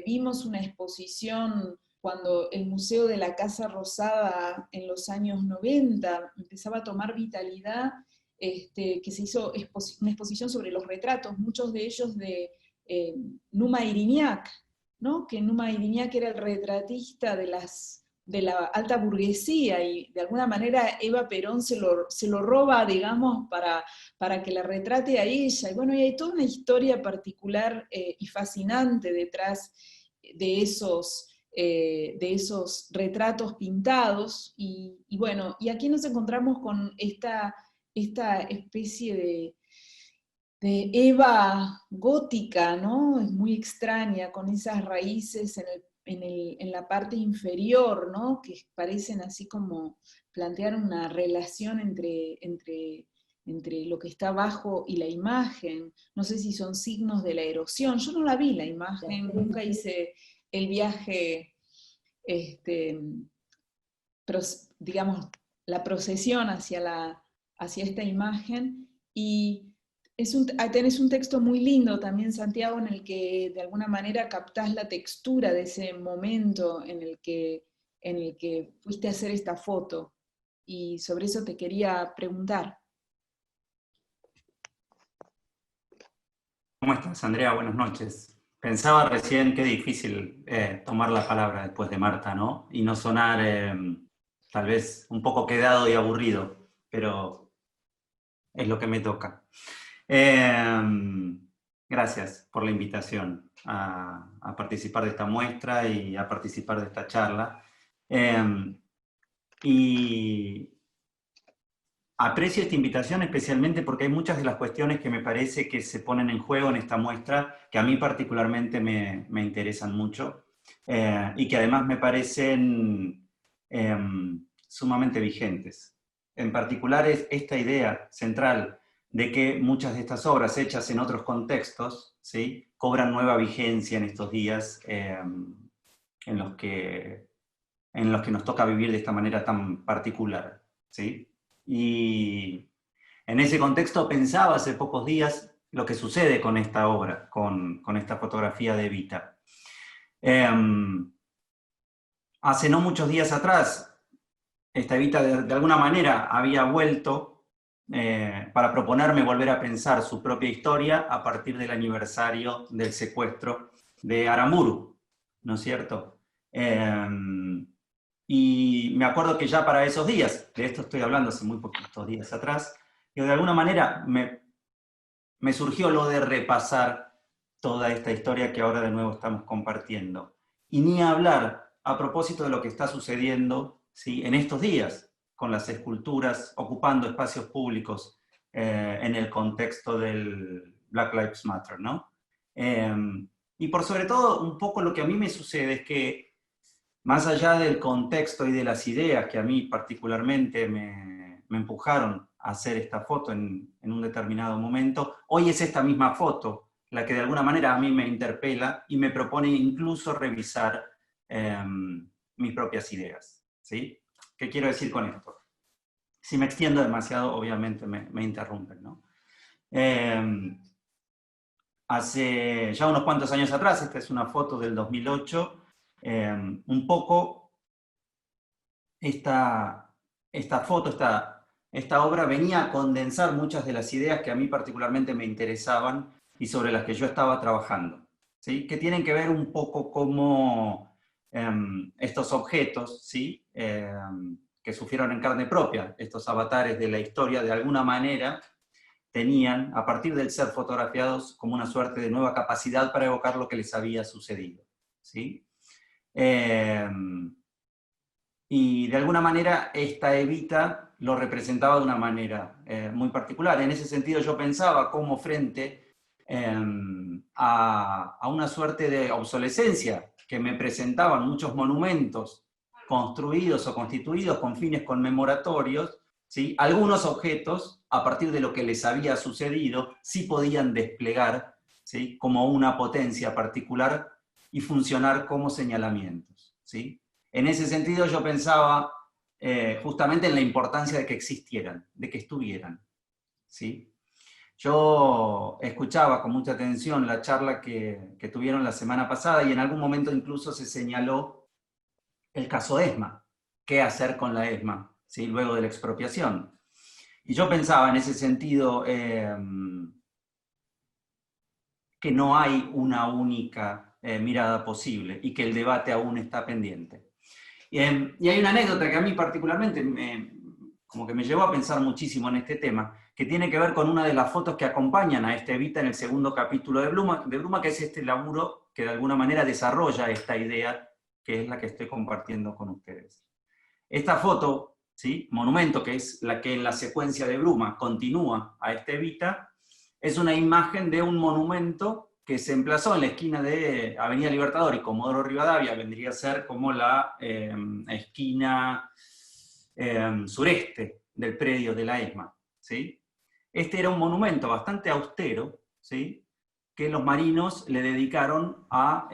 Vimos una exposición cuando el Museo de la Casa Rosada en los años 90 empezaba a tomar vitalidad, que se hizo una exposición sobre los retratos, muchos de ellos de Numa Iriñac, ¿no? Que Numa Iriñac era el retratista de la alta burguesía, y de alguna manera Eva Perón se lo roba, digamos, para que la retrate a ella. Y bueno, y hay toda una historia particular y fascinante detrás de esos retratos pintados, y bueno, y aquí nos encontramos con esta especie de Eva gótica, ¿no? Es muy extraña, con esas raíces en la parte inferior, ¿no? Que parecen así como plantear una relación entre lo que está abajo y la imagen. No sé si son signos de la erosión. Yo no la vi la imagen, nunca hice el viaje, digamos, la procesión hacia esta imagen, y tenés un texto muy lindo también, Santiago, en el que de alguna manera captás la textura de ese momento en el que fuiste a hacer esta foto, y sobre eso te quería preguntar.
¿Cómo estás, Andrea? Buenas noches. Pensaba recién qué difícil tomar la palabra después de Marta, ¿no? Y no sonar tal vez un poco quedado y aburrido, pero es lo que me toca. Gracias por la invitación a participar de esta muestra y a participar de esta charla. Y aprecio esta invitación especialmente porque hay muchas de las cuestiones que me parece que se ponen en juego en esta muestra que a mí particularmente me interesan mucho y que además me parecen sumamente vigentes. En particular es esta idea central de que muchas de estas obras hechas en otros contextos, ¿sí?, cobran nueva vigencia en estos días en los que nos toca vivir de esta manera tan particular, ¿sí? Y en ese contexto pensaba hace pocos días lo que sucede con esta obra, con esta fotografía de Evita. Hace no muchos días atrás, esta Evita de alguna manera había vuelto para proponerme volver a pensar su propia historia a partir del aniversario del secuestro de Aramburu, ¿no es cierto? Y me acuerdo que ya para esos días, de esto estoy hablando hace muy poquitos días atrás, que de alguna manera me surgió lo de repasar toda esta historia que ahora de nuevo estamos compartiendo. Y ni hablar a propósito de lo que está sucediendo, ¿sí?, en estos días, con las esculturas ocupando espacios públicos en el contexto del Black Lives Matter, ¿no? Y por sobre todo, un poco lo que a mí me sucede es que, más allá del contexto y de las ideas que a mí particularmente me empujaron a hacer esta foto en un determinado momento, hoy es esta misma foto la que de alguna manera a mí me interpela y me propone incluso revisar mis propias ideas, ¿sí? ¿Qué quiero decir con esto? Si me extiendo demasiado, obviamente me interrumpen, ¿no? Hace ya unos cuantos años atrás, esta es una foto del 2008, un poco esta foto, esta obra venía a condensar muchas de las ideas que a mí particularmente me interesaban y sobre las que yo estaba trabajando, ¿sí? Que tienen que ver un poco como estos objetos, ¿sí? Que sufrieron en carne propia, estos avatares de la historia, de alguna manera tenían, a partir del ser fotografiados, como una suerte de nueva capacidad para evocar lo que les había sucedido, ¿sí? Y de alguna manera esta Evita lo representaba de una manera muy particular. En ese sentido yo pensaba cómo frente a una suerte de obsolescencia que me presentaban muchos monumentos construidos o constituidos con fines conmemoratorios, ¿sí? Algunos objetos, a partir de lo que les había sucedido, sí podían desplegar, ¿sí? Como una potencia particular y funcionar como señalamientos, ¿sí? En ese sentido yo pensaba justamente en la importancia de que existieran, de que estuvieran, ¿sí? Yo escuchaba con mucha atención la charla que tuvieron la semana pasada y en algún momento incluso se señaló el caso ESMA, qué hacer con la ESMA, ¿sí? Luego de la expropiación. Y yo pensaba en ese sentido que no hay una única mirada posible y que el debate aún está pendiente. Y hay una anécdota que a mí particularmente como que me llevó a pensar muchísimo en este tema, que tiene que ver con una de las fotos que acompañan a esta Evita en el segundo capítulo de Bruma, que es este laburo que de alguna manera desarrolla esta idea, que es la que estoy compartiendo con ustedes. Esta foto, ¿sí? Monumento, que es la que en la secuencia de Bruma continúa a esta Evita, es una imagen de un monumento que se emplazó en la esquina de Avenida Libertador y Comodoro Rivadavia, vendría a ser como la esquina sureste del predio de la ESMA, ¿sí? Este era un monumento bastante austero, ¿sí? Que los marinos le dedicaron a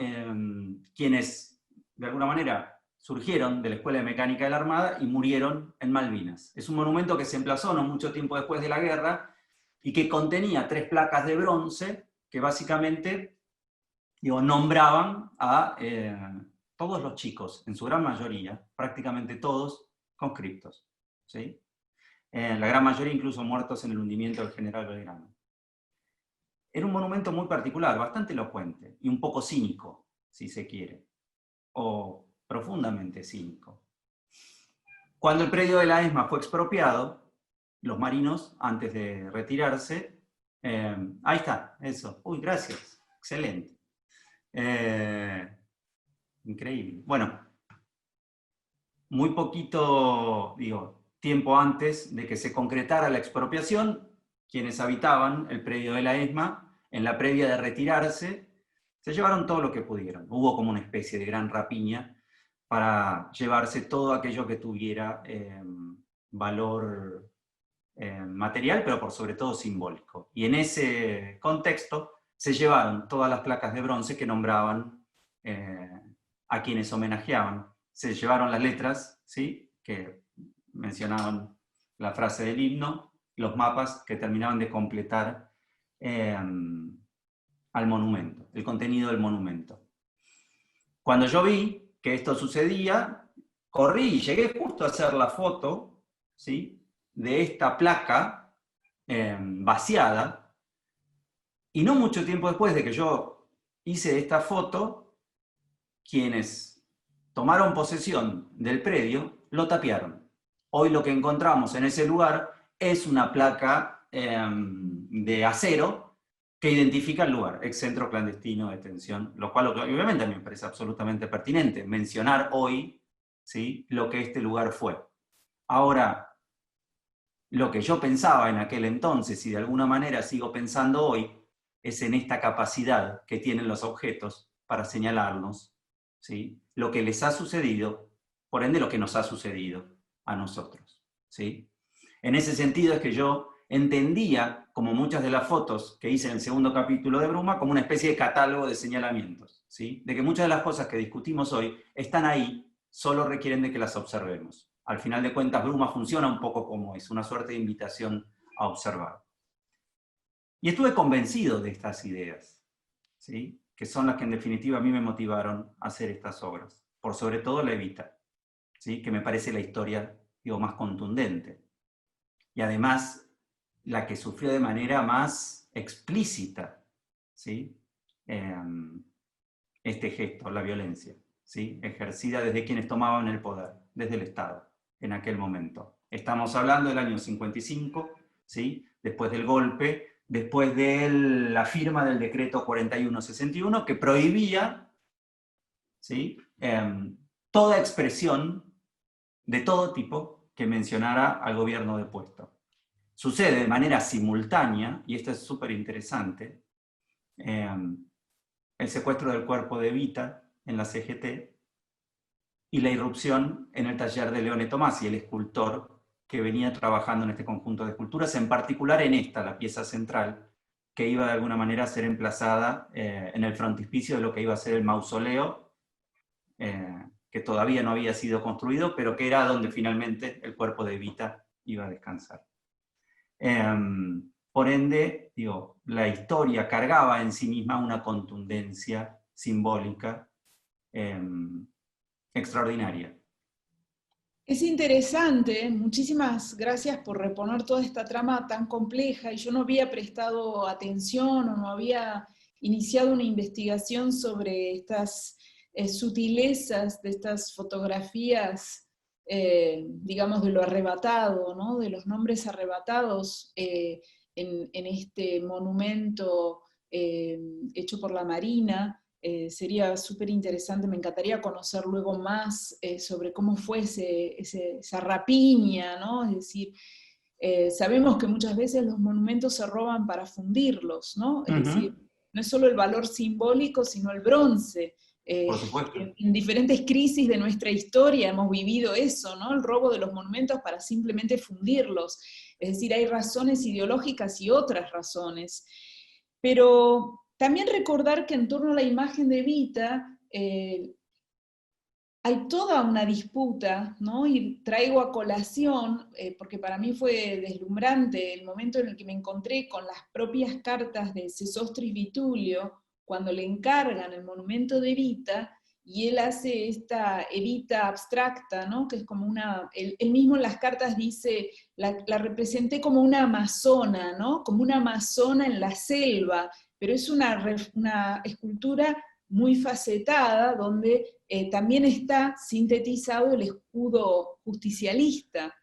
quienes, de alguna manera, surgieron de la Escuela de Mecánica de la Armada y murieron en Malvinas. Es un monumento que se emplazó no mucho tiempo después de la guerra y que contenía 3 placas de bronce que básicamente nombraban a todos los chicos, en su gran mayoría, prácticamente todos conscriptos, ¿sí? La gran mayoría incluso muertos en el hundimiento del General Belgrano. Era un monumento muy particular, bastante elocuente y un poco cínico, si se quiere, o profundamente cínico. Cuando el predio de la ESMA fue expropiado, los marinos, antes de retirarse, ahí está, eso. Uy, gracias. Excelente. Increíble. Bueno, muy poquito, tiempo antes de que se concretara la expropiación, quienes habitaban el predio de la ESMA, en la previa de retirarse, se llevaron todo lo que pudieron. Hubo como una especie de gran rapiña para llevarse todo aquello que tuviera valor material, pero por sobre todo simbólico. Y en ese contexto se llevaron todas las placas de bronce que nombraban a quienes homenajeaban. Se llevaron las letras, ¿sí? Que mencionaban la frase del himno, los mapas que terminaban de completar al monumento, el contenido del monumento. Cuando yo vi que esto sucedía, corrí y llegué justo a hacer la foto, ¿sí? De esta placa vaciada, y no mucho tiempo después de que yo hice esta foto, quienes tomaron posesión del predio lo tapiaron. Hoy lo que encontramos en ese lugar es una placa de acero que identifica el lugar, ex centro clandestino de detención, lo cual obviamente a mí me parece absolutamente pertinente mencionar hoy, ¿sí? Lo que este lugar fue. Ahora, lo que yo pensaba en aquel entonces y de alguna manera sigo pensando hoy es en esta capacidad que tienen los objetos para señalarnos, ¿sí? Lo que les ha sucedido, por ende lo que nos ha sucedido a nosotros, ¿sí? En ese sentido es que yo entendía, como muchas de las fotos que hice en el segundo capítulo de Bruma, como una especie de catálogo de señalamientos, ¿sí? De que muchas de las cosas que discutimos hoy están ahí, solo requieren de que las observemos. Al final de cuentas, Bruma funciona un poco como es, una suerte de invitación a observar. Y estuve convencido de estas ideas, ¿sí? Que son las que en definitiva a mí me motivaron a hacer estas obras. Por sobre todo la Evita, ¿sí? Que me parece la historia, digo, más contundente. Y además, la que sufrió de manera más explícita, ¿sí? Este gesto, la violencia, ¿sí? Ejercida desde quienes tomaban el poder, desde el Estado, en aquel momento. Estamos hablando del año 55, ¿sí? Después del golpe, después de la firma del decreto 4161, que prohibía, ¿sí? Toda expresión de todo tipo que mencionara al gobierno depuesto. Sucede de manera simultánea, y esto es súper interesante, el secuestro del cuerpo de Evita en la CGT y la irrupción en el taller de Leone Tomasi, el escultor que venía trabajando en este conjunto de esculturas, en particular en esta, la pieza central, que iba de alguna manera a ser emplazada en el frontispicio de lo que iba a ser el mausoleo, que todavía no había sido construido, pero que era donde finalmente el cuerpo de Evita iba a descansar. Por ende, digo, la historia cargaba en sí misma una contundencia simbólica extraordinaria.
Es interesante, muchísimas gracias por reponer toda esta trama tan compleja, y yo no había prestado atención o no había iniciado una investigación sobre estas sutilezas de estas fotografías, digamos, de lo arrebatado, ¿no? De los nombres arrebatados en este monumento hecho por la Marina. Sería súper interesante, me encantaría conocer luego más sobre cómo fue esa rapiña, ¿no? Es decir, sabemos que muchas veces los monumentos se roban para fundirlos, ¿no? Es decir, no es solo el valor simbólico, sino el bronce.
Por supuesto.
En diferentes crisis de nuestra historia hemos vivido eso, ¿no? El robo de los monumentos para simplemente fundirlos. Es decir, hay razones ideológicas y otras razones. Pero también recordar que en torno a la imagen de Evita hay toda una disputa, ¿no? Y traigo a colación, porque para mí fue deslumbrante el momento en el que me encontré con las propias cartas de Sesostris Vitulio, cuando le encargan el monumento de Evita, y él hace esta Evita abstracta, ¿no? Que es como una, él mismo en las cartas dice, la representé como una amazona, ¿no? Como una amazona en la selva, pero es una escultura muy facetada, donde también está sintetizado el escudo justicialista,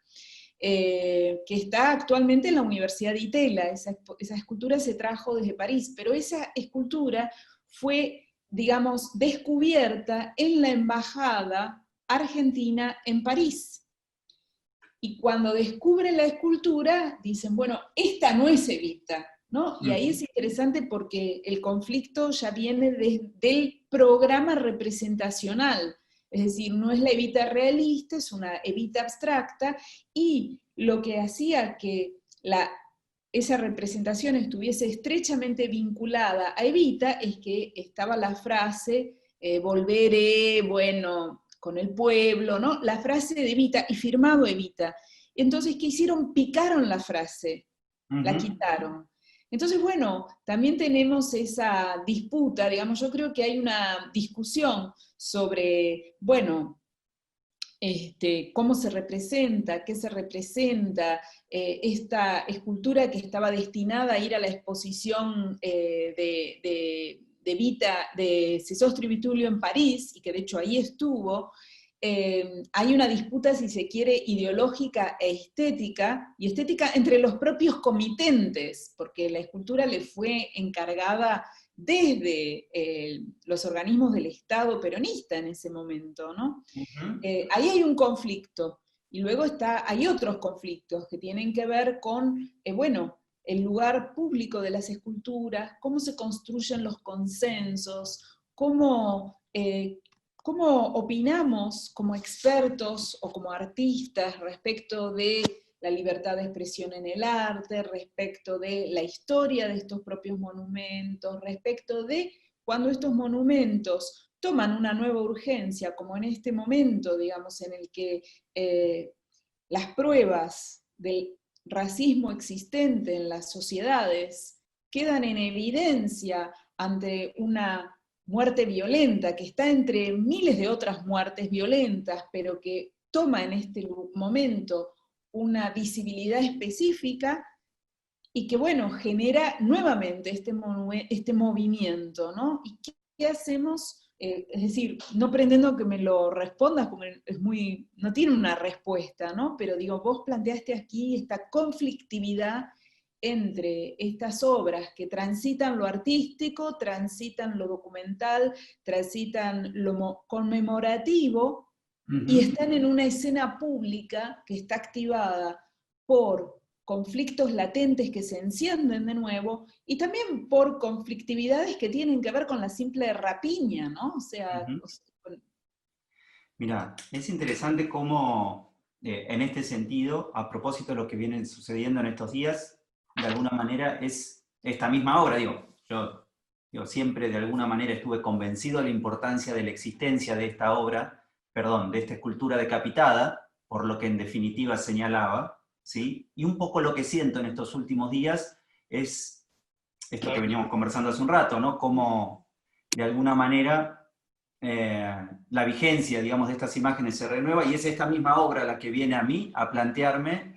que está actualmente en la Universidad de Itela. Esa escultura se trajo desde París, pero esa escultura fue, digamos, descubierta en la embajada argentina en París. Y cuando descubren la escultura, dicen, bueno, esta no es Evita, ¿no? Y ahí es interesante porque el conflicto ya viene desde el programa representacional, es decir, no es la Evita realista, es una Evita abstracta, y lo que hacía que esa representación estuviese estrechamente vinculada a Evita es que estaba la frase, volveré, bueno, con el pueblo, ¿no? La frase de Evita, y firmado Evita. Entonces, ¿qué hicieron? Picaron la frase, la quitaron. Entonces, bueno, también tenemos esa disputa, digamos, yo creo que hay una discusión sobre, bueno, cómo se representa, qué se representa, esta escultura que estaba destinada a ir a la exposición de Evita, de Sesostris Vitulio en París, y que de hecho ahí estuvo. Hay una disputa, si se quiere, ideológica e estética, y estética entre los propios comitentes, porque la escultura le fue encargada desde los organismos del Estado peronista en ese momento, ¿no? Ahí hay un conflicto, y luego hay otros conflictos que tienen que ver con, bueno, el lugar público de las esculturas, cómo se construyen los consensos, cómo opinamos como expertos o como artistas respecto de la libertad de expresión en el arte, respecto de la historia de estos propios monumentos, respecto de cuando estos monumentos toman una nueva urgencia, como en este momento, digamos, en el que las pruebas del racismo existente en las sociedades quedan en evidencia ante una muerte violenta, que está entre miles de otras muertes violentas, pero que toma en este momento una visibilidad específica, y que, bueno, genera nuevamente este movimiento, ¿no? ¿Y qué hacemos? Es decir, no pretendo que me lo respondas, porque no tiene una respuesta, ¿no? Pero digo, vos planteaste aquí esta conflictividad entre estas obras que transitan lo artístico, transitan lo documental, transitan lo conmemorativo, y están en una escena pública que está activada por conflictos latentes que se encienden de nuevo, y también por conflictividades que tienen que ver con la simple rapiña, ¿no? O sea...
Mira, es interesante cómo, en este sentido, a propósito de lo que viene sucediendo en estos días, de alguna manera es esta misma obra, yo siempre de alguna manera estuve convencido de la importancia de la existencia de esta obra, de esta escultura decapitada, por lo que en definitiva señalaba, ¿sí? Y un poco lo que siento en estos últimos días es esto que veníamos conversando hace un rato, ¿no? Cómo, de alguna manera, la vigencia, digamos, de estas imágenes se renueva, y es esta misma obra la que viene a mí a plantearme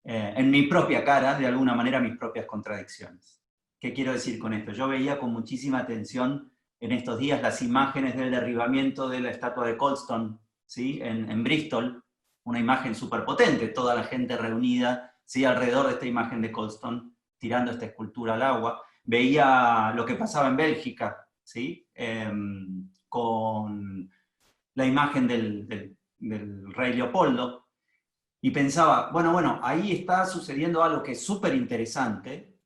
en mi propia cara, de alguna manera, mis propias contradicciones. ¿Qué quiero decir con esto? Yo veía con muchísima atención en estos días las imágenes del derribamiento de la estatua de Colston, ¿sí? En Bristol, una imagen súper potente, toda la gente reunida, ¿sí? Alrededor de esta imagen de Colston, tirando esta escultura al agua. Veía lo que pasaba en Bélgica, ¿sí? Con la imagen del rey Leopoldo, y pensaba, bueno, ahí está sucediendo algo que es súper interesante,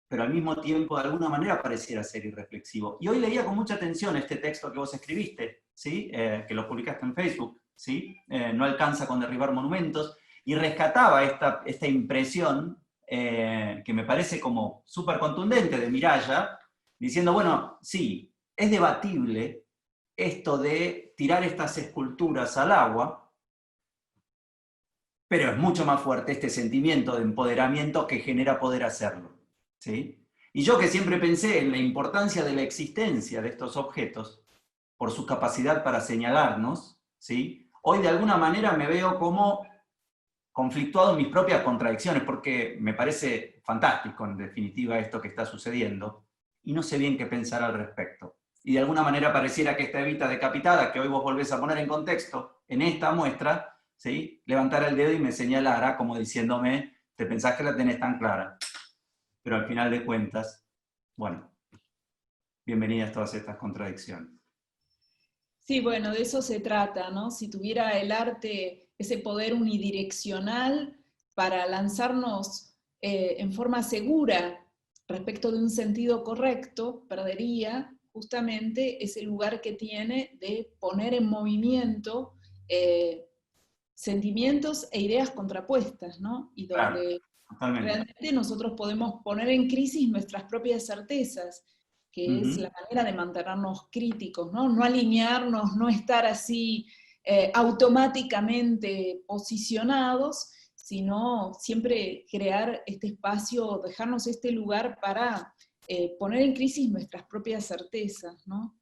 pero al mismo tiempo de alguna manera pareciera ser irreflexivo. Y hoy leía con mucha atención este texto que vos escribiste, ¿sí? Que lo publicaste en Facebook, ¿sí? No alcanza con derribar monumentos, y rescataba esta impresión que me parece como súper contundente de Miralla, diciendo, bueno, sí, es debatible esto de tirar estas esculturas al agua, pero es mucho más fuerte este sentimiento de empoderamiento que genera poder hacerlo, ¿sí? Y yo, que siempre pensé en la importancia de la existencia de estos objetos, por su capacidad para señalarnos, ¿sí? Hoy de alguna manera me veo como conflictuado en mis propias contradicciones, porque me parece fantástico, en definitiva, esto que está sucediendo, y no sé bien qué pensar al respecto. Y de alguna manera pareciera que esta Evita decapitada, que hoy vos volvés a poner en contexto, en esta muestra, ¿sí? Levantara el dedo y me señalara como diciéndome, ¿te pensás que la tenés tan clara? Pero al final de cuentas, bueno, bienvenidas todas estas contradicciones.
Sí, bueno, de eso se trata, ¿no? Si tuviera el arte ese poder unidireccional para lanzarnos en forma segura respecto de un sentido correcto, perdería justamente ese lugar que tiene de poner en movimiento sentimientos e ideas contrapuestas, ¿no? Y donde realmente nosotros podemos poner en crisis nuestras propias certezas, que es la manera de mantenernos críticos, ¿no? No alinearnos, no estar así automáticamente posicionados, sino siempre crear este espacio, dejarnos este lugar para poner en crisis nuestras propias certezas, ¿no?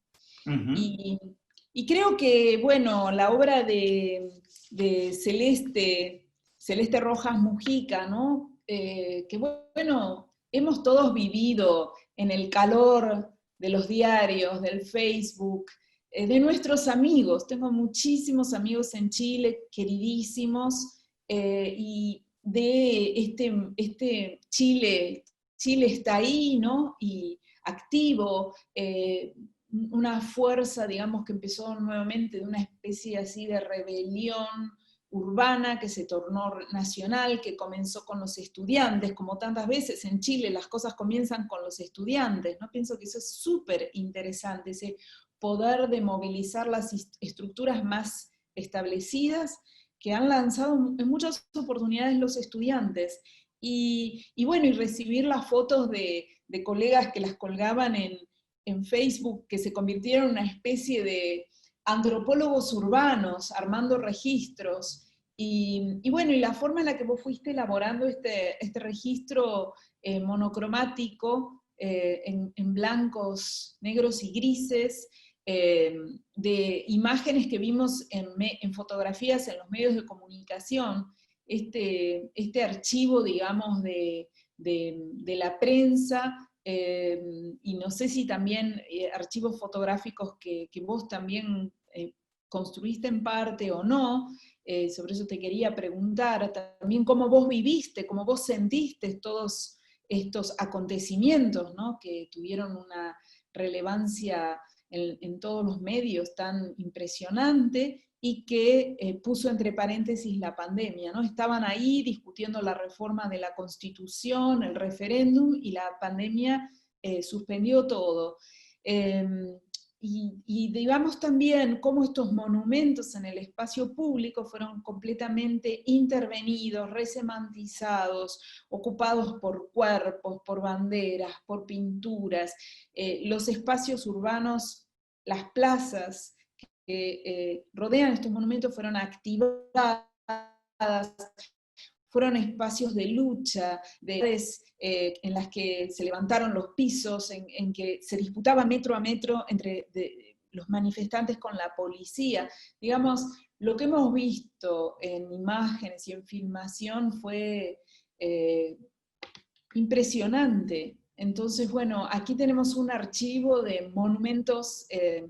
Y creo que, bueno, la obra de Celeste Rojas Mujica, ¿no? Que bueno, hemos todos vivido en el calor de los diarios, del Facebook, de nuestros amigos. Tengo muchísimos amigos en Chile, queridísimos, y de este Chile está ahí, ¿no? Y activo, una fuerza, digamos, que empezó nuevamente de una especie así de rebelión urbana que se tornó nacional, que comenzó con los estudiantes, como tantas veces en Chile las cosas comienzan con los estudiantes, ¿no? Pienso que eso es súper interesante, ese poder de movilizar las estructuras más establecidas que han lanzado en muchas oportunidades los estudiantes. Y bueno, y recibir las fotos de colegas que las colgaban en Facebook, que se convirtieron en una especie de antropólogos urbanos, armando registros. Y bueno, y la forma en la que vos fuiste elaborando este registro monocromático, en blancos, negros y grises, de imágenes que vimos en fotografías en los medios de comunicación, este archivo, digamos, de la prensa, y no sé si también archivos fotográficos que vos también construiste en parte o no. Sobre eso te quería preguntar también cómo vos viviste, cómo vos sentiste todos estos acontecimientos, ¿no?, que tuvieron una relevancia en todos los medios tan impresionante, y que puso entre paréntesis la pandemia, ¿no? Estaban ahí discutiendo la reforma de la Constitución, el referéndum, y la pandemia suspendió todo. Y digamos también cómo estos monumentos en el espacio público fueron completamente intervenidos, resemantizados, ocupados por cuerpos, por banderas, por pinturas. Los espacios urbanos, las plazas que rodean estos monumentos fueron activadas, fueron espacios de lucha, en las que se levantaron los pisos, en que se disputaba metro a metro entre los manifestantes con la policía. Digamos, lo que hemos visto en imágenes y en filmación fue impresionante. Entonces, bueno, aquí tenemos un archivo de monumentos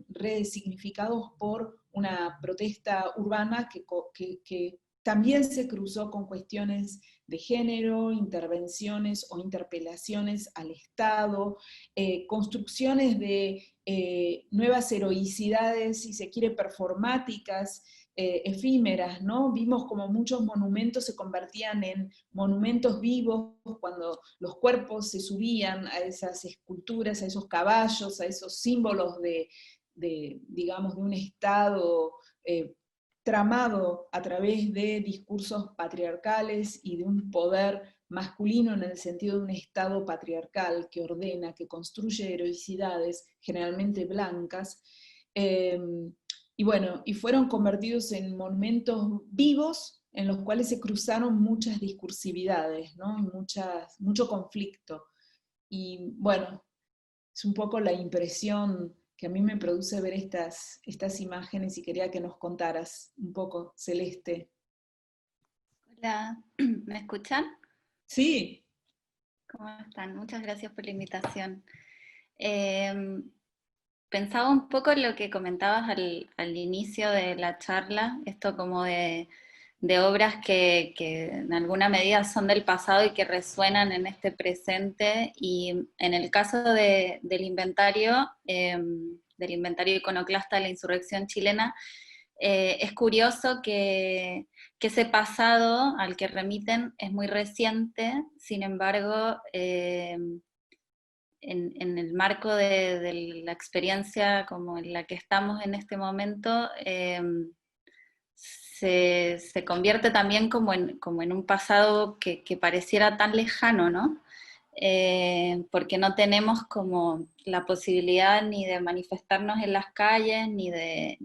resignificados por una protesta urbana que también se cruzó con cuestiones de género, intervenciones o interpelaciones al Estado, construcciones de nuevas heroicidades, si se quiere, performáticas, efímeras, ¿no? Vimos como muchos monumentos se convertían en monumentos vivos cuando los cuerpos se subían a esas esculturas, a esos caballos, a esos símbolos digamos, de un Estado tramado a través de discursos patriarcales y de un poder masculino en el sentido de un Estado patriarcal que ordena, que construye heroicidades, generalmente blancas. Y bueno, y fueron convertidos en monumentos vivos en los cuales se cruzaron muchas discursividades, ¿no? Y mucho conflicto. Y bueno, es un poco la impresión que a mí me produce ver estas imágenes, y quería que nos contaras un poco, Celeste.
Hola, ¿me escuchan?
Sí.
¿Cómo están? Muchas gracias por la invitación. Pensaba un poco en lo que comentabas al inicio de la charla, esto como de obras que en alguna medida son del pasado y que resuenan en este presente, y en el caso del inventario iconoclasta de la insurrección chilena, es curioso que ese pasado al que remiten es muy reciente. Sin embargo, en el marco de la experiencia como en la que estamos en este momento, se convierte también como en un pasado que pareciera tan lejano, ¿no? Porque no tenemos como la posibilidad ni de manifestarnos en las calles, ni de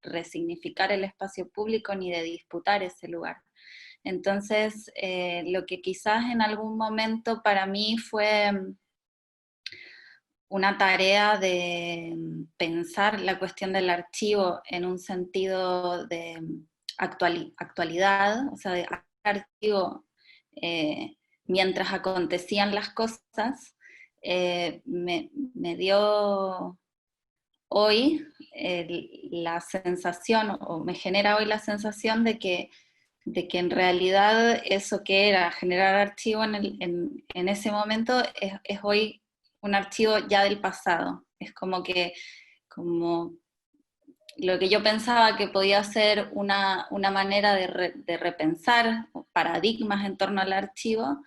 resignificar el espacio público, ni de disputar ese lugar. Entonces, lo que quizás en algún momento para mí fue una tarea de pensar la cuestión del archivo en un sentido de actualidad, o sea, de archivo mientras acontecían las cosas, me dio hoy la sensación, o me genera hoy la sensación de que en realidad eso que era generar archivo en ese momento es hoy un archivo ya del pasado. Es como lo que yo pensaba que podía ser una manera de repensar paradigmas en torno al archivo,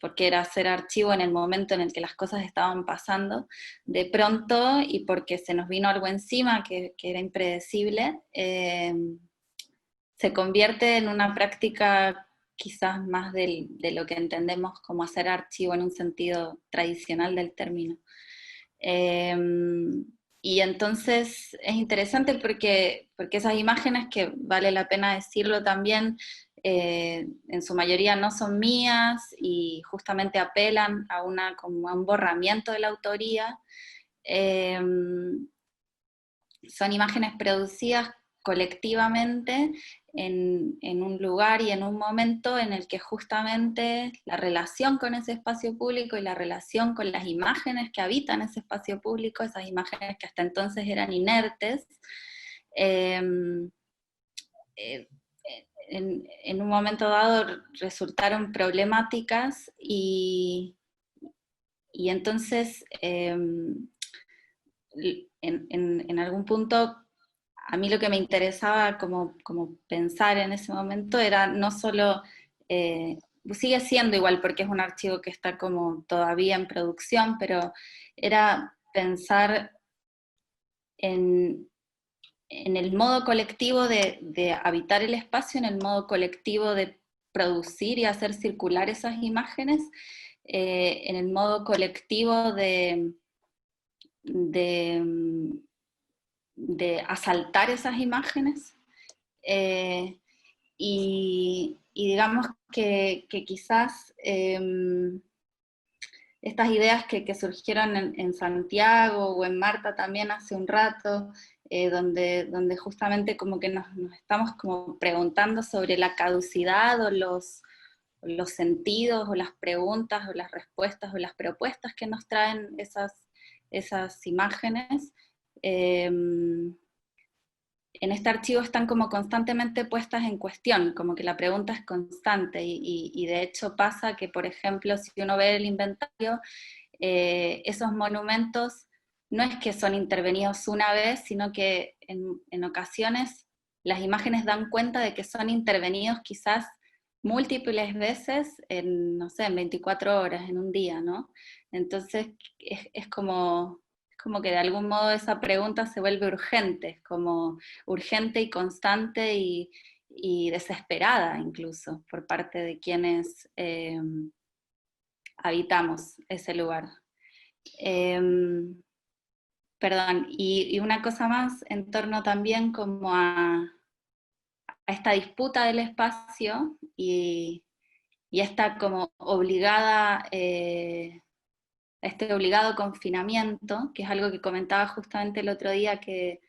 porque era hacer archivo en el momento en el que las cosas estaban pasando, de pronto, y porque se nos vino algo encima que era impredecible, se se convierte en una práctica quizás más de lo que entendemos como hacer archivo en un sentido tradicional del término. Y entonces es interesante porque esas imágenes, que vale la pena decirlo también, en su mayoría no son mías y justamente apelan a como a un borramiento de la autoría. Son imágenes producidas colectivamente en un lugar y en un momento en el que justamente la relación con ese espacio público y la relación con las imágenes que habitan ese espacio público, esas imágenes que hasta entonces eran inertes, en un momento dado resultaron problemáticas y entonces en algún punto a mí lo que me interesaba como pensar en ese momento era no solo, sigue siendo igual porque es un archivo que está como todavía en producción, pero era pensar en el modo colectivo de habitar el espacio, en el modo colectivo de producir y hacer circular esas imágenes, en el modo colectivo de asaltar esas imágenes, y digamos que quizás estas ideas que surgieron en Santiago o en Marta también hace un rato, donde justamente como que nos estamos como preguntando sobre la caducidad o los sentidos o las preguntas o las respuestas o las propuestas que nos traen esas imágenes, en este archivo están como constantemente puestas en cuestión, como que la pregunta es constante, y de hecho pasa que, por ejemplo, si uno ve el inventario, esos monumentos no es que son intervenidos una vez, sino que en ocasiones las imágenes dan cuenta de que son intervenidos quizás múltiples veces en, no sé, en 24 horas, en un día, ¿no? Entonces es como que de algún modo esa pregunta se vuelve urgente, como urgente y constante y desesperada incluso, por parte de quienes habitamos ese lugar. Perdón, y una cosa más en torno también como a esta disputa del espacio y esta como obligada, este obligado confinamiento, que es algo que comentaba justamente el otro día, que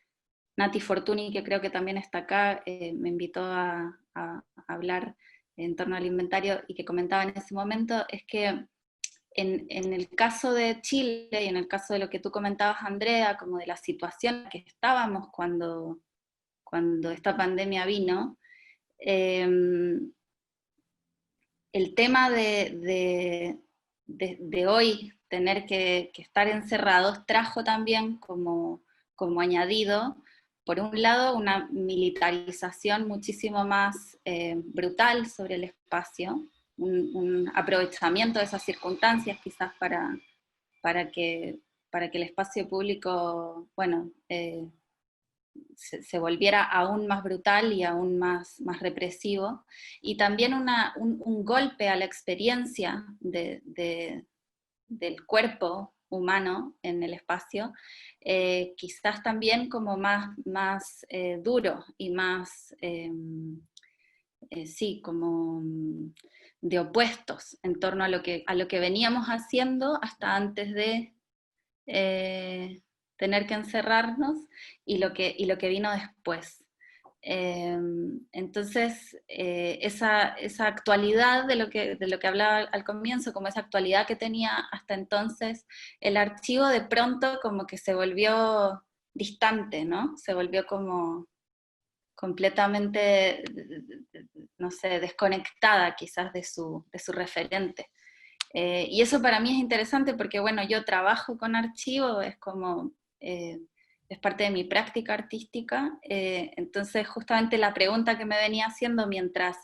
Nati Fortuny, que creo que también está acá, me invitó a hablar en torno al inventario, y que comentaba en ese momento, es que en el caso de Chile, y en el caso de lo que tú comentabas, Andrea, como de la situación en que estábamos cuando esta pandemia vino, el tema de hoy tener que estar encerrados trajo también como añadido, por un lado, una militarización muchísimo más brutal sobre el espacio, un aprovechamiento de esas circunstancias quizás para que el espacio público, bueno, se volviera aún más brutal y aún más represivo, y también un golpe a la experiencia del cuerpo humano en el espacio, quizás también como más duro y más, sí, como de opuestos en torno a lo que veníamos haciendo hasta antes de tener que encerrarnos, y lo que vino después. Entonces, esa actualidad de lo que hablaba al comienzo, como esa actualidad que tenía hasta entonces el archivo, de pronto como que se volvió distante, ¿no? Se volvió como completamente, no sé, desconectada quizás de su referente. Y eso para mí es interesante porque, bueno, yo trabajo con archivo, es como, es parte de mi práctica artística, entonces justamente la pregunta que me venía haciendo mientras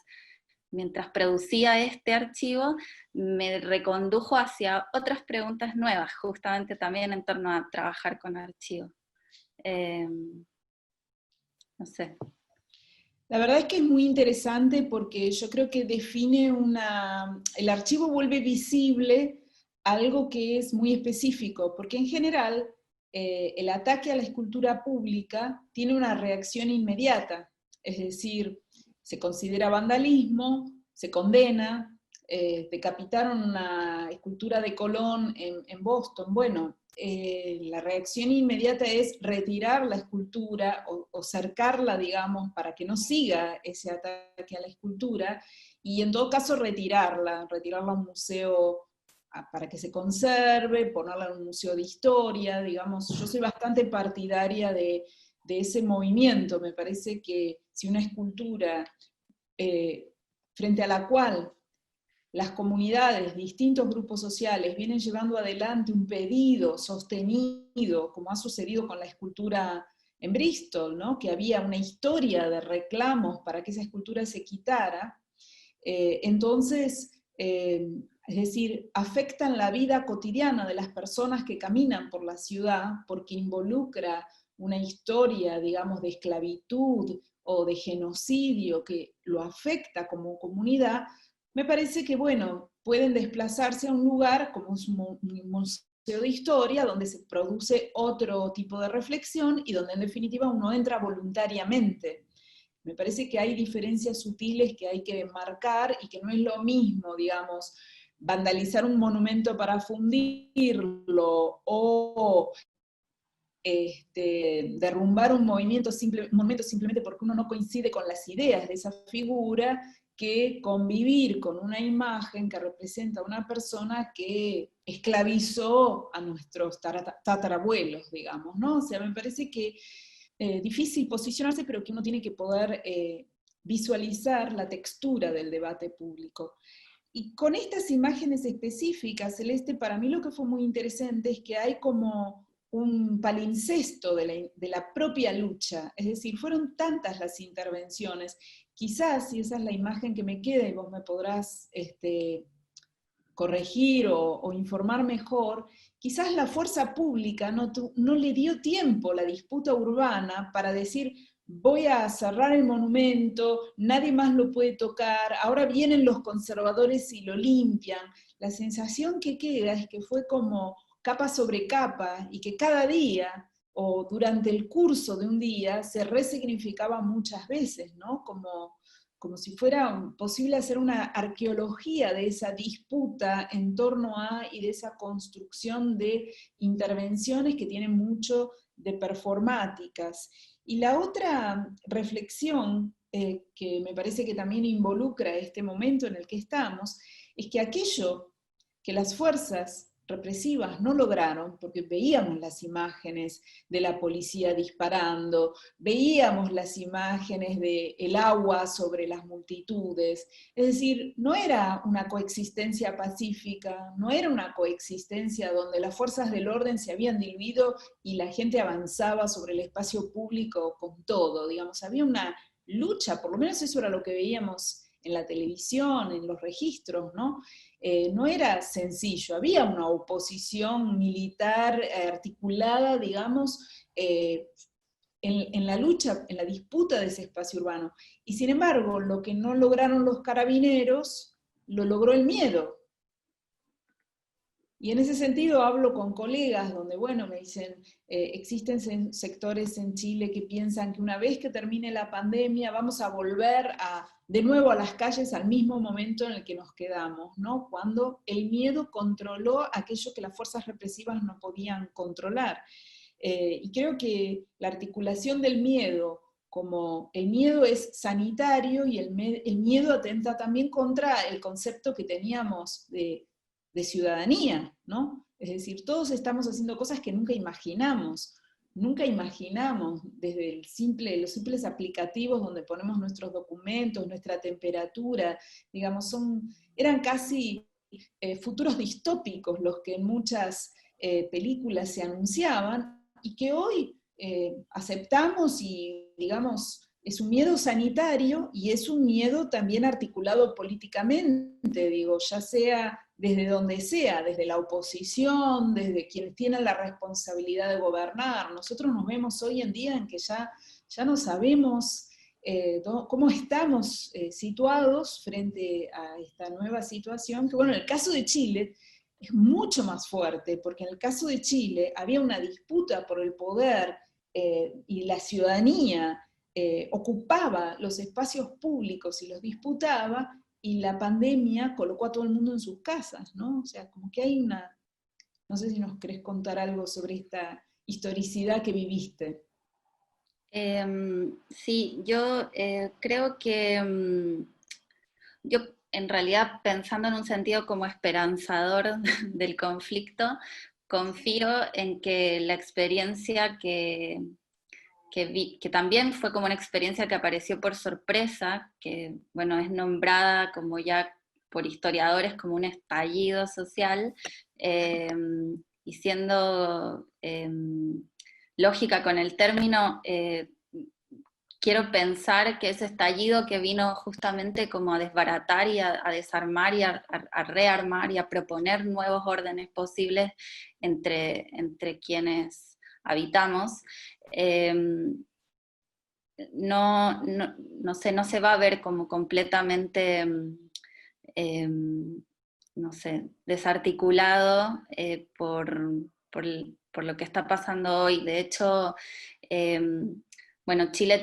producía este archivo, me recondujo hacia otras preguntas nuevas, justamente también en torno a trabajar con archivo. No sé.
La verdad es que es muy interesante porque yo creo que define el archivo vuelve visible algo que es muy específico, porque en general el ataque a la escultura pública tiene una reacción inmediata, es decir, se considera vandalismo, se condena, decapitaron una escultura de Colón en Boston, bueno, la reacción inmediata es retirar la escultura o cercarla, digamos, para que no siga ese ataque a la escultura, y en todo caso retirarla a un museo para que se conserve, ponerla en un museo de historia, digamos. Yo soy bastante partidaria de ese movimiento. Me parece que si una escultura frente a la cual las comunidades, distintos grupos sociales vienen llevando adelante un pedido sostenido, como ha sucedido con la escultura en Bristol, ¿no? Que había una historia de reclamos para que esa escultura se quitara, entonces, es decir, afectan la vida cotidiana de las personas que caminan por la ciudad, porque involucra una historia, digamos, de esclavitud o de genocidio que lo afecta como comunidad. Me parece que, bueno, pueden desplazarse a un lugar como es un museo de historia, donde se produce otro tipo de reflexión y donde en definitiva uno entra voluntariamente. Me parece que hay diferencias sutiles que hay que marcar y que no es lo mismo, digamos, vandalizar un monumento para fundirlo o derrumbar un monumento simplemente porque uno no coincide con las ideas de esa figura, que convivir con una imagen que representa a una persona que esclavizó a nuestros tatarabuelos, digamos, ¿no? O sea, me parece que difícil posicionarse, pero que uno tiene que poder visualizar la textura del debate público. Y con estas imágenes específicas, Celeste, para mí lo que fue muy interesante es que hay como un palincesto de la propia lucha, es decir, fueron tantas las intervenciones. Quizás, y esa es la imagen que me queda, y vos me podrás corregir o informar mejor, quizás la fuerza pública no le dio tiempo, la disputa urbana, para decir, voy a cerrar el monumento, nadie más lo puede tocar, ahora vienen los conservadores y lo limpian. La sensación que queda es que fue como capa sobre capa, y que cada día, o durante el curso de un día, se resignificaba muchas veces, ¿no? Como si fuera posible hacer una arqueología de esa disputa en torno a, y de esa construcción de intervenciones que tienen mucho de performáticas. Y la otra reflexión que me parece que también involucra este momento en el que estamos, es que aquello que las fuerzas represivas no lograron, porque veíamos las imágenes de la policía disparando, veíamos las imágenes del agua sobre las multitudes, es decir, no era una coexistencia pacífica, no era una coexistencia donde las fuerzas del orden se habían diluido y la gente avanzaba sobre el espacio público con todo, digamos, había una lucha, por lo menos eso era lo que veíamos en la televisión, en los registros, ¿no? No era sencillo, había una oposición militar articulada, digamos, en la lucha, en la disputa de ese espacio urbano. Y sin embargo, lo que no lograron los carabineros, lo logró el miedo. Y en ese sentido hablo con colegas donde, bueno, me dicen, existen sectores en Chile que piensan que una vez que termine la pandemia vamos a volver de nuevo a las calles al mismo momento en el que nos quedamos, ¿no? Cuando el miedo controló aquello que las fuerzas represivas no podían controlar. Y creo que la articulación del miedo, como el miedo es sanitario y el miedo atenta también contra el concepto que teníamos de ciudadanía, ¿no? Es decir, todos estamos haciendo cosas que nunca imaginamos desde los simples aplicativos donde ponemos nuestros documentos, nuestra temperatura, digamos, eran casi futuros distópicos los que en muchas películas se anunciaban, y que hoy aceptamos y, digamos, es un miedo sanitario y es un miedo también articulado políticamente, digo, ya sea desde donde sea, desde la oposición, desde quienes tienen la responsabilidad de gobernar. Nosotros nos vemos hoy en día en que ya no sabemos cómo estamos situados frente a esta nueva situación, que bueno, en el caso de Chile es mucho más fuerte, porque en el caso de Chile había una disputa por el poder y la ciudadanía ocupaba los espacios públicos y los disputaba, y la pandemia colocó a todo el mundo en sus casas, ¿no? O sea, como que hay una... No sé si nos querés contar algo sobre esta historicidad que viviste.
Sí, yo creo que yo en realidad, pensando en un sentido como esperanzador del conflicto, confío en que la experiencia que vi, que también fue como una experiencia que apareció por sorpresa, que bueno, es nombrada como ya por historiadores como un estallido social, y siendo lógica con el término, quiero pensar que ese estallido que vino justamente como a desbaratar y a desarmar y a rearmar y a proponer nuevos órdenes posibles entre quienes habitamos, no sé, no se va a ver como completamente, no sé, desarticulado por lo que está pasando hoy. De hecho, bueno, Chile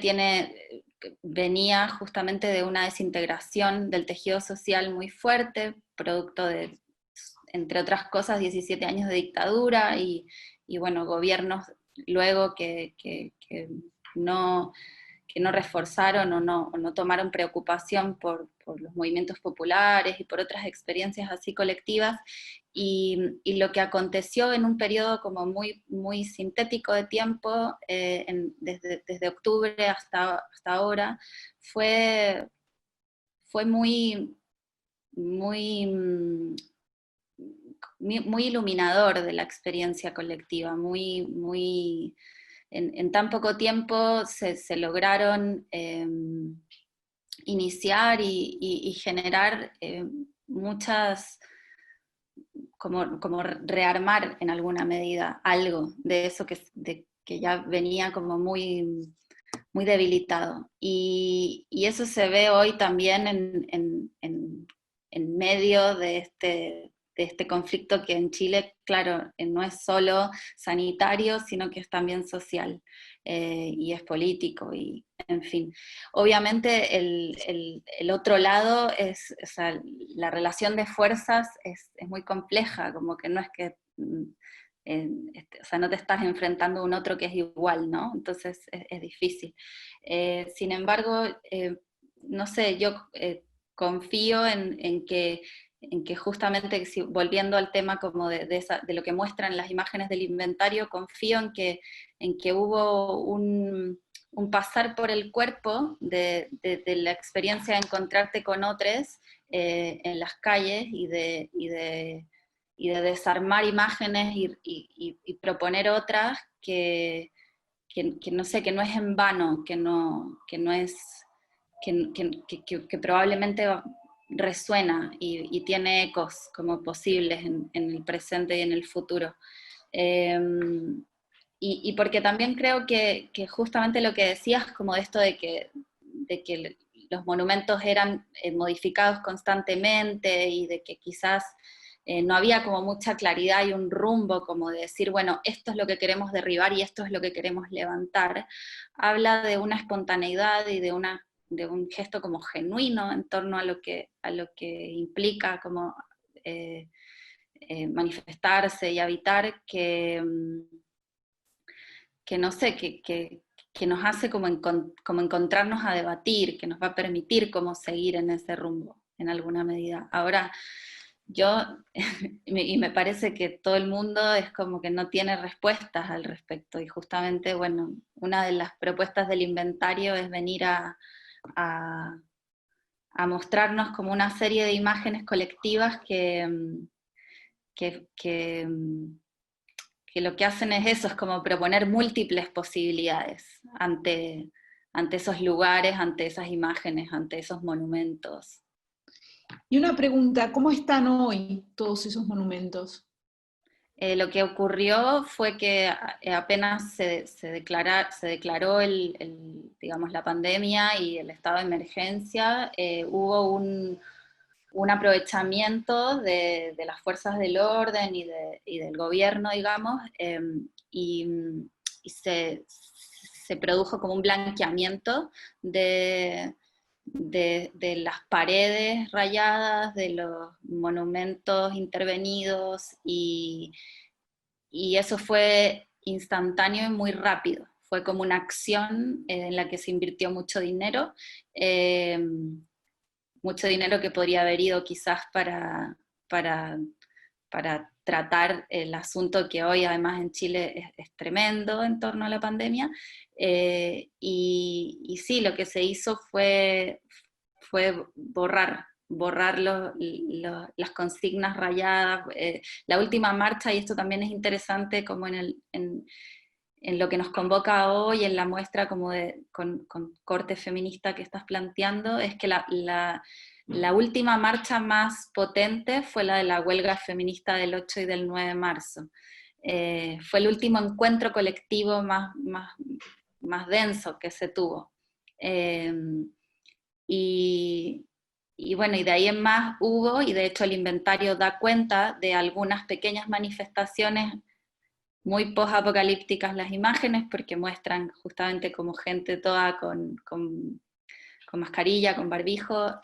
venía justamente de una desintegración del tejido social muy fuerte, producto de, entre otras cosas, 17 años de dictadura y bueno, gobiernos luego que no reforzaron o no tomaron preocupación por los movimientos populares y por otras experiencias así colectivas, y lo que aconteció en un periodo como muy, muy sintético de tiempo, desde octubre hasta ahora, fue muy, muy, muy iluminador de la experiencia colectiva, muy en tan poco tiempo se lograron iniciar y generar muchas, como rearmar en alguna medida algo de eso que ya venía como muy, muy debilitado. Y eso se ve hoy también en medio de este conflicto que en Chile, claro, no es solo sanitario, sino que es también social, y es político, y en fin. Obviamente el otro lado es, o sea, la relación de fuerzas es muy compleja, como que no es que... o sea, no te estás enfrentando a un otro que es igual, ¿no? Entonces es difícil. Sin embargo, no sé, yo confío en que justamente, volviendo al tema como de lo que muestran las imágenes del inventario, confío en que hubo un pasar por el cuerpo de la experiencia de encontrarte con otros en las calles y de desarmar imágenes y proponer otras que no sé, que no es en vano, que no es, que probablemente resuena y tiene ecos como posibles en el presente y en el futuro. Y porque también creo que justamente lo que decías, como de esto de que los monumentos eran modificados constantemente y de que quizás no había como mucha claridad y un rumbo como de decir, bueno, esto es lo que queremos derribar y esto es lo que queremos levantar, habla de una espontaneidad y de un gesto como genuino en torno a lo que implica como manifestarse y habitar, que no sé, que nos hace como encontrarnos a debatir, que nos va a permitir como seguir en ese rumbo, en alguna medida. Ahora, yo, y me parece que todo el mundo es como que no tiene respuestas al respecto, y justamente, bueno, una de las propuestas del inventario es venir a mostrarnos como una serie de imágenes colectivas que lo que hacen es eso, es como proponer múltiples posibilidades ante esos lugares, ante esas imágenes, ante esos monumentos.
Y una pregunta, ¿cómo están hoy todos esos monumentos?
Lo que ocurrió fue que apenas se declaró digamos, la pandemia y el estado de emergencia, hubo un aprovechamiento de las fuerzas del orden y del gobierno, digamos, y se produjo como un blanqueamiento de las paredes rayadas, de los monumentos intervenidos, y eso fue instantáneo y muy rápido. Fue como una acción en la que se invirtió mucho dinero que podría haber ido quizás para tratar el asunto que hoy además en Chile es tremendo en torno a la pandemia, y sí, lo que se hizo fue borrar las consignas rayadas. La última marcha, y esto también es interesante como en lo que nos convoca hoy, en la muestra como con corte feminista que estás planteando, es que la última marcha más potente fue la de la huelga feminista del 8 y del 9 de marzo. Fue el último encuentro colectivo más denso que se tuvo. Y bueno, y de ahí en más hubo, y de hecho el inventario da cuenta de algunas pequeñas manifestaciones muy post-apocalípticas, las imágenes, porque muestran justamente como gente toda con mascarilla, con barbijo,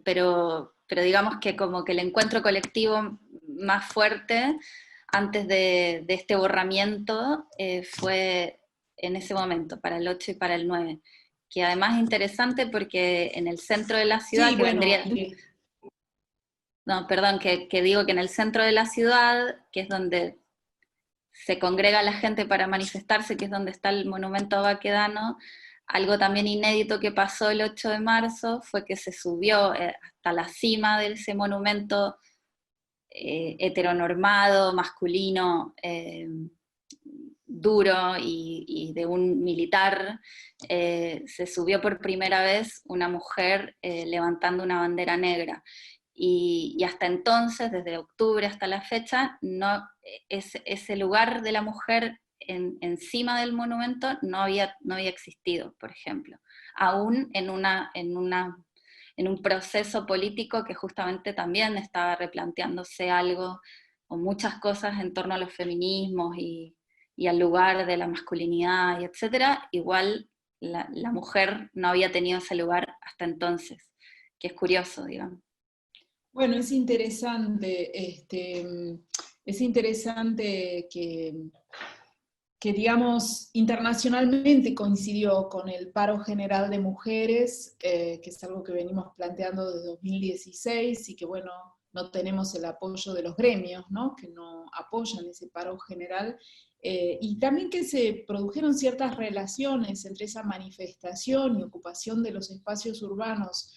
pero digamos que como que el encuentro colectivo más fuerte antes de este borramiento fue en ese momento, para el 8 y para el 9, que además es interesante porque en el centro de la ciudad,
Sí,
que
bueno,
vendría... No, perdón, que digo que en el centro de la ciudad, que es donde se congrega la gente para manifestarse, que es donde está el monumento a Baquedano, algo también inédito que pasó el 8 de marzo fue que se subió hasta la cima de ese monumento heteronormado, masculino, duro y de un militar, se subió por primera vez una mujer levantando una bandera negra. Y hasta entonces, desde octubre hasta la fecha, ese lugar de la mujer encima del monumento no había existido, por ejemplo, aún en un proceso político que justamente también estaba replanteándose algo, o muchas cosas en torno a los feminismos y al lugar de la masculinidad, y etcétera. Igual la mujer no había tenido ese lugar hasta entonces, que es curioso, digamos.
Bueno, es interesante que, digamos, internacionalmente coincidió con el paro general de mujeres, que es algo que venimos planteando desde 2016, y que, bueno, no tenemos el apoyo de los gremios, ¿no?, que no apoyan ese paro general, y también que se produjeron ciertas relaciones entre esa manifestación y ocupación de los espacios urbanos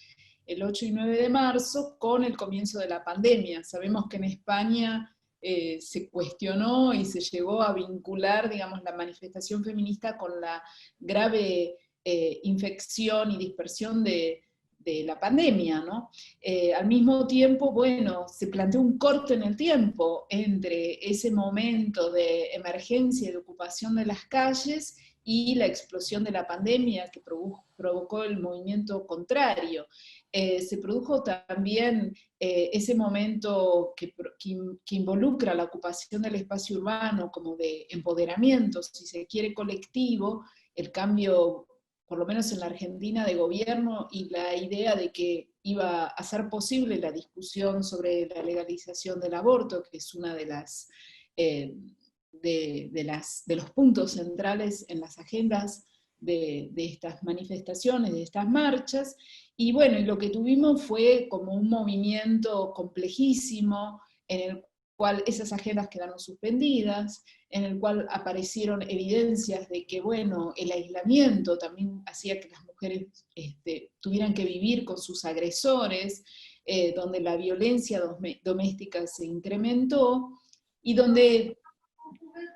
el 8 y 9 de marzo con el comienzo de la pandemia. Sabemos que en España se cuestionó y se llegó a vincular, digamos, la manifestación feminista con la grave infección y dispersión de la pandemia, ¿no? Al mismo tiempo, bueno, se planteó un corte en el tiempo entre ese momento de emergencia y de ocupación de las calles y la explosión de la pandemia que provocó el movimiento contrario. Se produjo también ese momento que involucra la ocupación del espacio urbano como de empoderamiento, si se quiere, colectivo, el cambio, por lo menos en la Argentina, de gobierno, y la idea de que iba a ser posible la discusión sobre la legalización del aborto, que es una de los puntos centrales en las agendas de estas manifestaciones, de estas marchas. Y bueno, y lo que tuvimos fue como un movimiento complejísimo en el cual esas agendas quedaron suspendidas, en el cual aparecieron evidencias de que, bueno, el aislamiento también hacía que las mujeres tuvieran que vivir con sus agresores, donde la violencia doméstica se incrementó, y donde,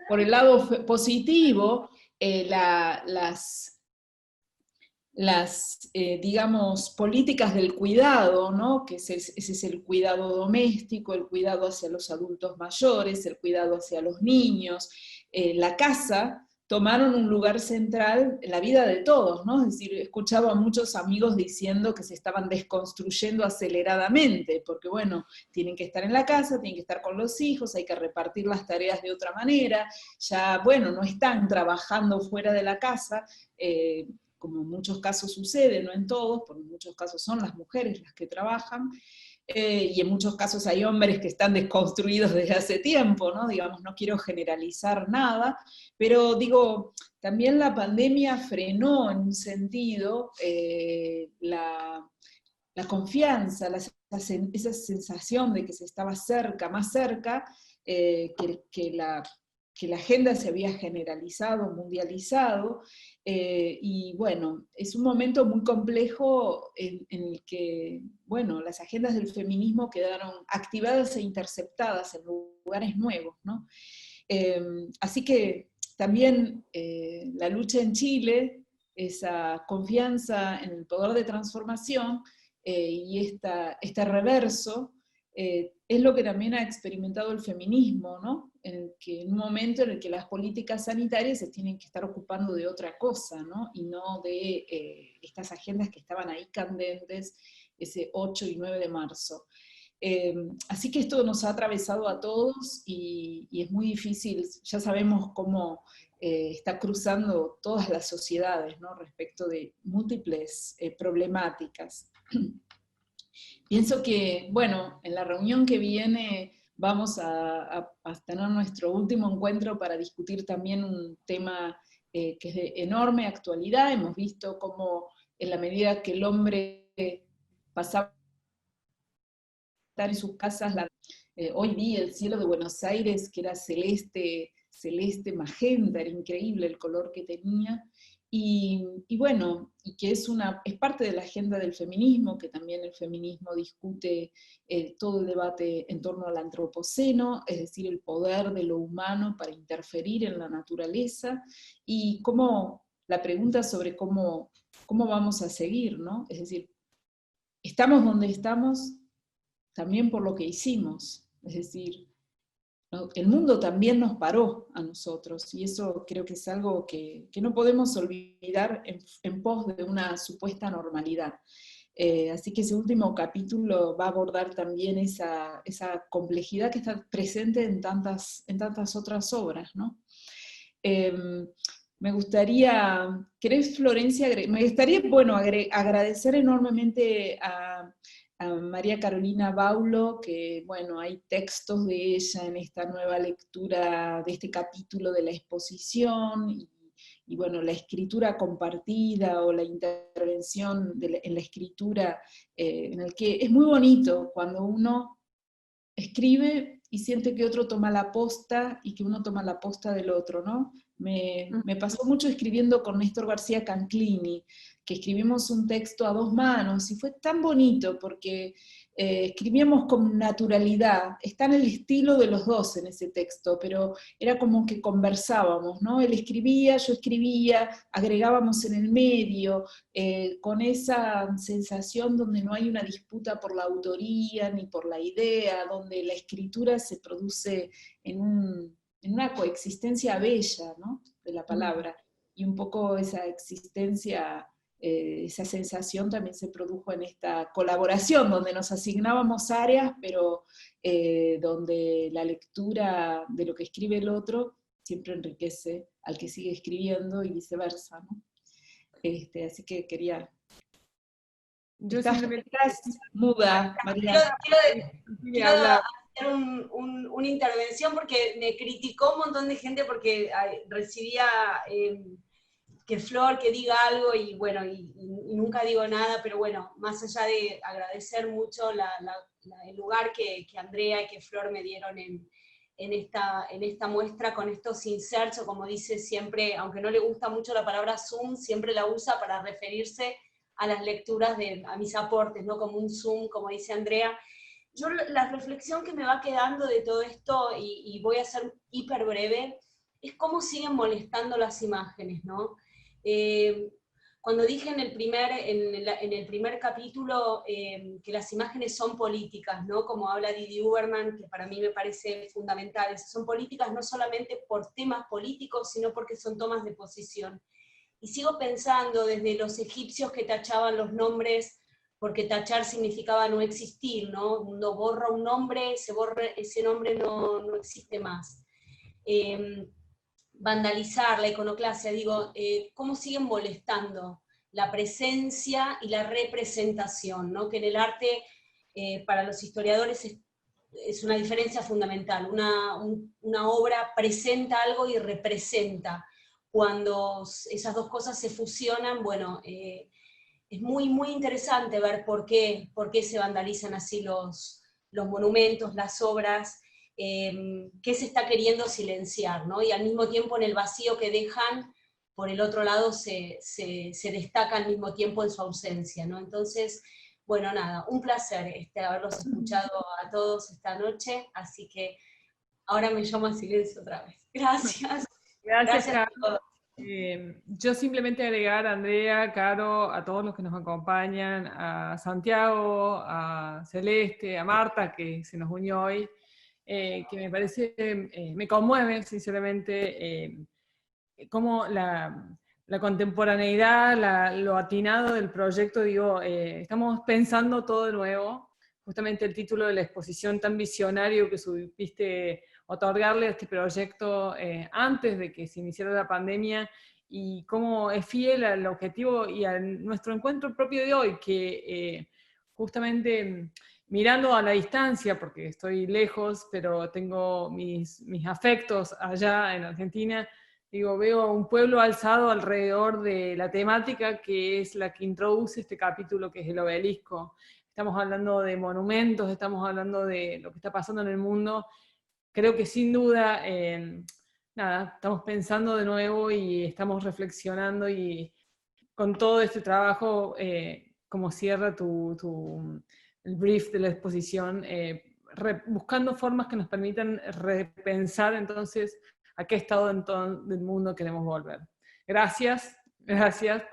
por el lado positivo, las digamos, políticas del cuidado, ¿no? Que ese es el cuidado doméstico, el cuidado hacia los adultos mayores, el cuidado hacia los niños, la casa, tomaron un lugar central en la vida de todos, ¿no? Es decir, escuchaba a muchos amigos diciendo que se estaban desconstruyendo aceleradamente, porque bueno, tienen que estar en la casa, tienen que estar con los hijos, hay que repartir las tareas de otra manera, ya, bueno, no están trabajando fuera de la casa, como en muchos casos sucede, no en todos, porque en muchos casos son las mujeres las que trabajan, y en muchos casos hay hombres que están desconstruidos desde hace tiempo, ¿no? Digamos, no quiero generalizar nada, pero digo, también la pandemia frenó en un sentido la confianza, esa sensación de que se estaba cerca, más cerca, que la agenda se había generalizado, mundializado, y bueno, es un momento muy complejo en el que, bueno, las agendas del feminismo quedaron activadas e interceptadas en lugares nuevos, ¿no? Así que también la lucha en Chile, esa confianza en el poder de transformación y este reverso, es lo que también ha experimentado el feminismo, ¿no? En un momento en el que las políticas sanitarias se tienen que estar ocupando de otra cosa, ¿no? Y no de estas agendas que estaban ahí candentes ese 8 y 9 de marzo. Así que esto nos ha atravesado a todos y es muy difícil, ya sabemos cómo está cruzando todas las sociedades, ¿no? Respecto de múltiples problemáticas. Pienso que, bueno, en la reunión que viene vamos a tener nuestro último encuentro para discutir también un tema que es de enorme actualidad. Hemos visto cómo en la medida que el hombre pasaba en sus casas, hoy vi el cielo de Buenos Aires que era celeste, magenta, era increíble el color que tenía, y bueno, y que es parte de la agenda del feminismo, que también el feminismo discute todo el debate en torno al antropoceno, es decir, el poder de lo humano para interferir en la naturaleza, y cómo la pregunta sobre cómo vamos a seguir, ¿no? Es decir, estamos donde estamos también por lo que hicimos, es decir, el mundo también nos paró a nosotros, y eso creo que es algo que no podemos olvidar en pos de una supuesta normalidad. Así que ese último capítulo va a abordar también esa complejidad que está presente en tantas otras obras, ¿no? Me gustaría, ¿querés, Florencia? Me gustaría, bueno, agradecer enormemente a María Carolina Baulo, que bueno, hay textos de ella en esta nueva lectura de este capítulo de la exposición, y bueno, la escritura compartida o la intervención en la escritura, en el que es muy bonito cuando uno escribe y siente que otro toma la posta y que uno toma la posta del otro, ¿no? Me pasó mucho escribiendo con Néstor García Canclini, que escribimos un texto a dos manos, y fue tan bonito porque escribíamos con naturalidad, está en el estilo de los dos en ese texto, pero era como que conversábamos, ¿no? Él escribía, yo escribía, agregábamos en el medio, con esa sensación donde no hay una disputa por la autoría ni por la idea, donde la escritura se produce en una coexistencia bella, ¿no? De la palabra, y un poco esa existencia, esa sensación también se produjo en esta colaboración, donde nos asignábamos áreas, pero donde la lectura de lo que escribe el otro siempre enriquece al que sigue escribiendo y viceversa, ¿no? Así que quería... Estás muda, María.
Quiero hacer una intervención porque me criticó un montón de gente porque recibía que Flor que diga algo y bueno, y nunca digo nada, pero bueno, más allá de agradecer mucho el lugar que Andrea y que Flor me dieron en esta muestra con estos inserts, o como dice siempre, aunque no le gusta mucho la palabra Zoom, siempre la usa para referirse a las lecturas, a mis aportes, ¿no? Como un Zoom, como dice Andrea. Yo la reflexión que me va quedando de todo esto, y voy a ser hiper breve, es cómo siguen molestando las imágenes, ¿no? Cuando dije en el primer capítulo que las imágenes son políticas, ¿no? Como habla Didi Uberman, que para mí me parece fundamental, son políticas no solamente por temas políticos, sino porque son tomas de posición. Y sigo pensando desde los egipcios que tachaban los nombres, porque tachar significaba no existir, ¿no? Uno borra un nombre, ese nombre no existe más. Vandalizar, la iconoclasia, digo, cómo siguen molestando la presencia y la representación, ¿no? Que en el arte, para los historiadores, es una diferencia fundamental. Una obra presenta algo y representa. Cuando esas dos cosas se fusionan, bueno, es muy, muy interesante ver por qué se vandalizan así los monumentos, las obras, qué se está queriendo silenciar, ¿no? Y al mismo tiempo en el vacío que dejan, por el otro lado se destaca al mismo tiempo en su ausencia, ¿no? Entonces, bueno, nada, un placer haberlos escuchado a todos esta noche, así que ahora me llamo a silencio otra vez. Gracias.
Gracias,
A
Caro.
todos.
Yo simplemente agregar a Andrea, Caro, a todos los que nos acompañan, a Santiago, a Celeste, a Marta, que se nos unió hoy, que me parece, me conmueve sinceramente, cómo la contemporaneidad, lo atinado del proyecto, digo, estamos pensando todo de nuevo, justamente el título de la exposición tan visionario que supiste otorgarle a este proyecto antes de que se iniciara la pandemia, y cómo es fiel al objetivo y a nuestro encuentro propio de hoy, que justamente mirando a la distancia, porque estoy lejos, pero tengo mis afectos allá en Argentina, digo, veo un pueblo alzado alrededor de la temática que es la que introduce este capítulo, que es el obelisco. Estamos hablando de monumentos, estamos hablando de lo que está pasando en el mundo. Creo que sin duda, nada, estamos pensando de nuevo y estamos reflexionando, y con todo este trabajo, como cierra el brief de la exposición, buscando formas que nos permitan repensar entonces a qué estado del mundo queremos volver. Gracias,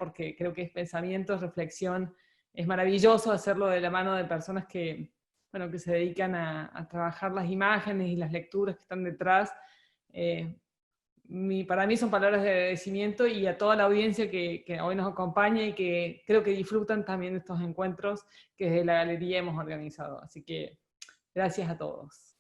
porque creo que es pensamiento, reflexión, es maravilloso hacerlo de la mano de personas que, bueno, que se dedican a trabajar las imágenes y las lecturas que están detrás. Para mí son palabras de agradecimiento, y a toda la audiencia que hoy nos acompaña y que creo que disfrutan también de estos encuentros que desde la galería hemos organizado. Así que gracias a todos.